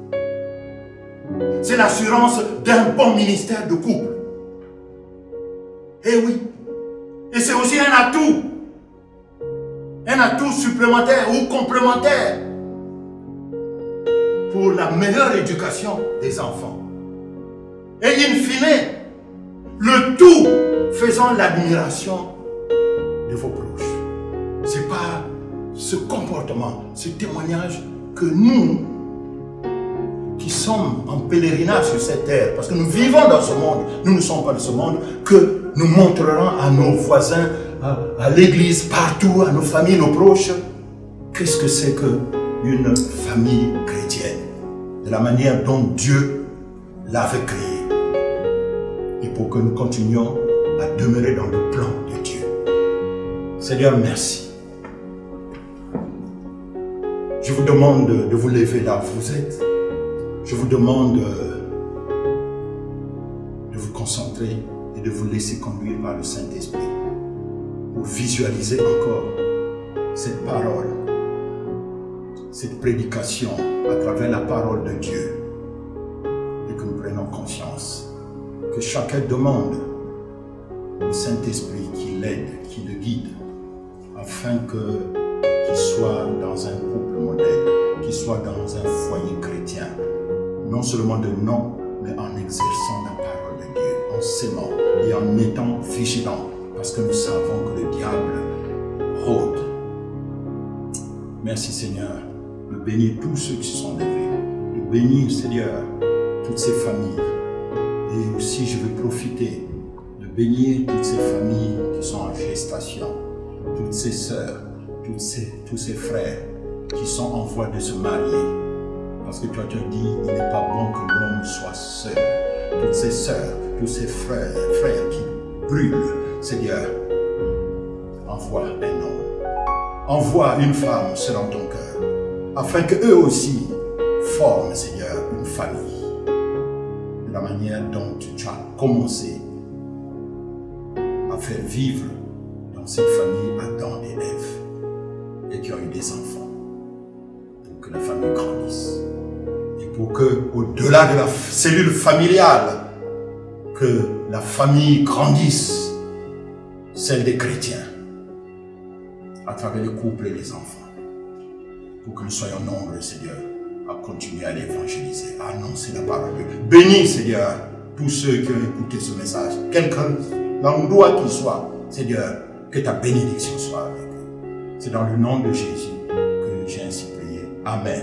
C'est l'assurance d'un bon ministère de couple. Eh oui. Et c'est aussi un atout supplémentaire ou complémentaire pour la meilleure éducation des enfants. Et in fine, le tout faisant l'admiration de vos proches. C'est par ce comportement, ce témoignage que nous, qui sommes en pèlerinage sur cette terre, parce que nous vivons dans ce monde, nous ne sommes pas de ce monde, que nous montrerons à nos voisins, à l'église, partout, à nos familles, nos proches, qu'est-ce que c'est qu'une famille chrétienne, de la manière dont Dieu l'avait créée, et pour que nous continuions à demeurer dans le plan de Dieu. Seigneur, merci. Je vous demande de vous lever là où vous êtes. Je vous demande de vous concentrer et de vous laisser conduire par le Saint-Esprit pour visualiser encore cette parole, cette prédication à travers la parole de Dieu, et que nous prenions conscience que chacun demande au Saint-Esprit qui l'aide, qui le guide, afin qu'il soit dans un couple modèle, qu'il soit dans un foyer chrétien, non seulement de nom, mais en exerçant la parole de Dieu, en s'aimant et en étant vigilant, parce que nous savons que le diable rôde. Merci Seigneur de bénir tous ceux qui se sont levés, de bénir Seigneur toutes ces familles. Et aussi je veux profiter de bénir toutes ces familles qui sont en gestation, toutes ces sœurs, tous ces frères qui sont en voie de se marier. Parce que toi tu as dit, il n'est pas bon que l'homme soit seul. Toutes ces sœurs, tous ces frères qui brûlent, Seigneur, envoie un homme, envoie une femme selon ton cœur, afin qu'eux aussi forment, Seigneur, une famille, de la manière dont tu as commencé à faire vivre dans cette famille Adam et Ève, et qui ont eu des enfants, pour que la famille grandisse. Et pour que, au-delà de la cellule familiale, que la famille grandisse, celle des chrétiens, à travers les couples et les enfants, pour que nous soyons nombreux, Seigneur, à continuer à l'évangéliser, à annoncer la parole de Dieu. Bénis, Seigneur, tous ceux qui ont écouté ce message, quel que l'endroit qu'il soit, Seigneur, que ta bénédiction soit avec eux. C'est dans le nom de Jésus que j'ai ainsi prié. Amen.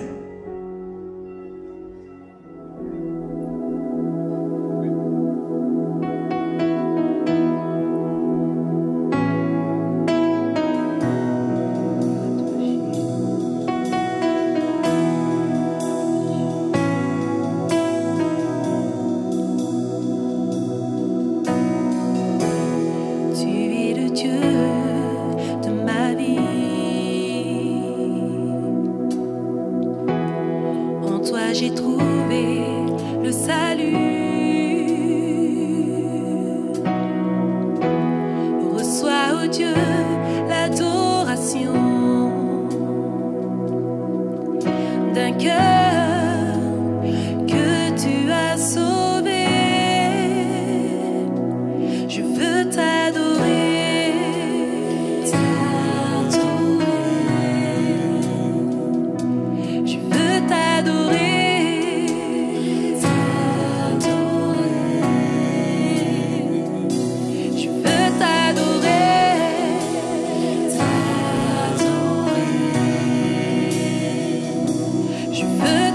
J'ai trouvé le salut. Reçois, ô Dieu, l'adoration d'un cœur que tu as sauvé. Je veux t'adorer. Je veux t'adorer. Je veux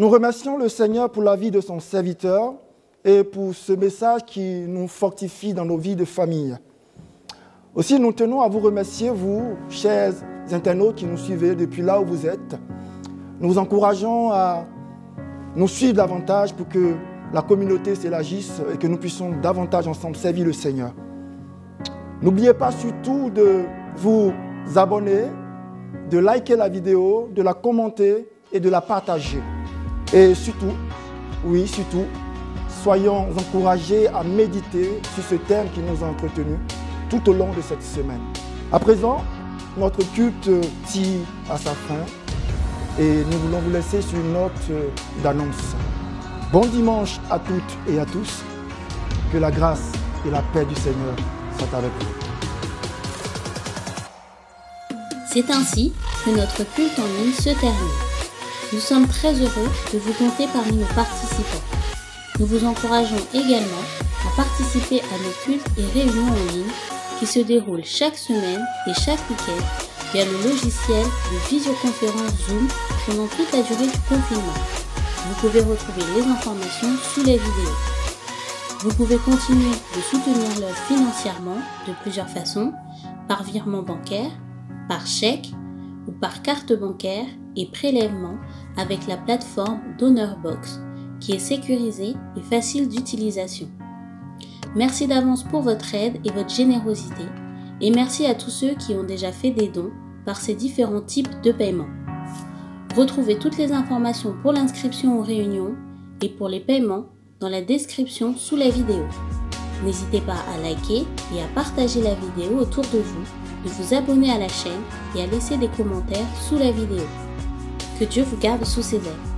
Nous remercions le Seigneur pour la vie de son serviteur et pour ce message qui nous fortifie dans nos vies de famille. Aussi, nous tenons à vous remercier, vous, chers internautes qui nous suivez depuis là où vous êtes. Nous vous encourageons à nous suivre davantage pour que la communauté s'élargisse et que nous puissions davantage ensemble servir le Seigneur. N'oubliez pas surtout de vous abonner, de liker la vidéo, de la commenter et de la partager. Et surtout, oui, surtout, soyons encouragés à méditer sur ce thème qui nous a entretenus tout au long de cette semaine. À présent, notre culte tire à sa fin et nous voulons vous laisser sur une note d'annonce. Bon dimanche à toutes et à tous. Que la grâce et la paix du Seigneur soient avec vous.
C'est ainsi que notre culte en ligne se termine. Nous sommes très heureux de vous compter parmi nos participants. Nous vous encourageons également à participer à nos cultes et réunions en ligne qui se déroulent chaque semaine et chaque week-end via le logiciel de visioconférence Zoom pendant toute la durée du confinement. Vous pouvez retrouver les informations sous les vidéos. Vous pouvez continuer de soutenir l'œuvre financièrement de plusieurs façons, par virement bancaire, par chèque ou par carte bancaire et prélèvement avec la plateforme DonorBox qui est sécurisée et facile d'utilisation. Merci d'avance pour votre aide et votre générosité et merci à tous ceux qui ont déjà fait des dons par ces différents types de paiements. Retrouvez toutes les informations pour l'inscription aux réunions et pour les paiements dans la description sous la vidéo. N'hésitez pas à liker et à partager la vidéo autour de vous, de vous abonner à la chaîne et à laisser des commentaires sous la vidéo. Que Dieu vous garde sous ses ailes.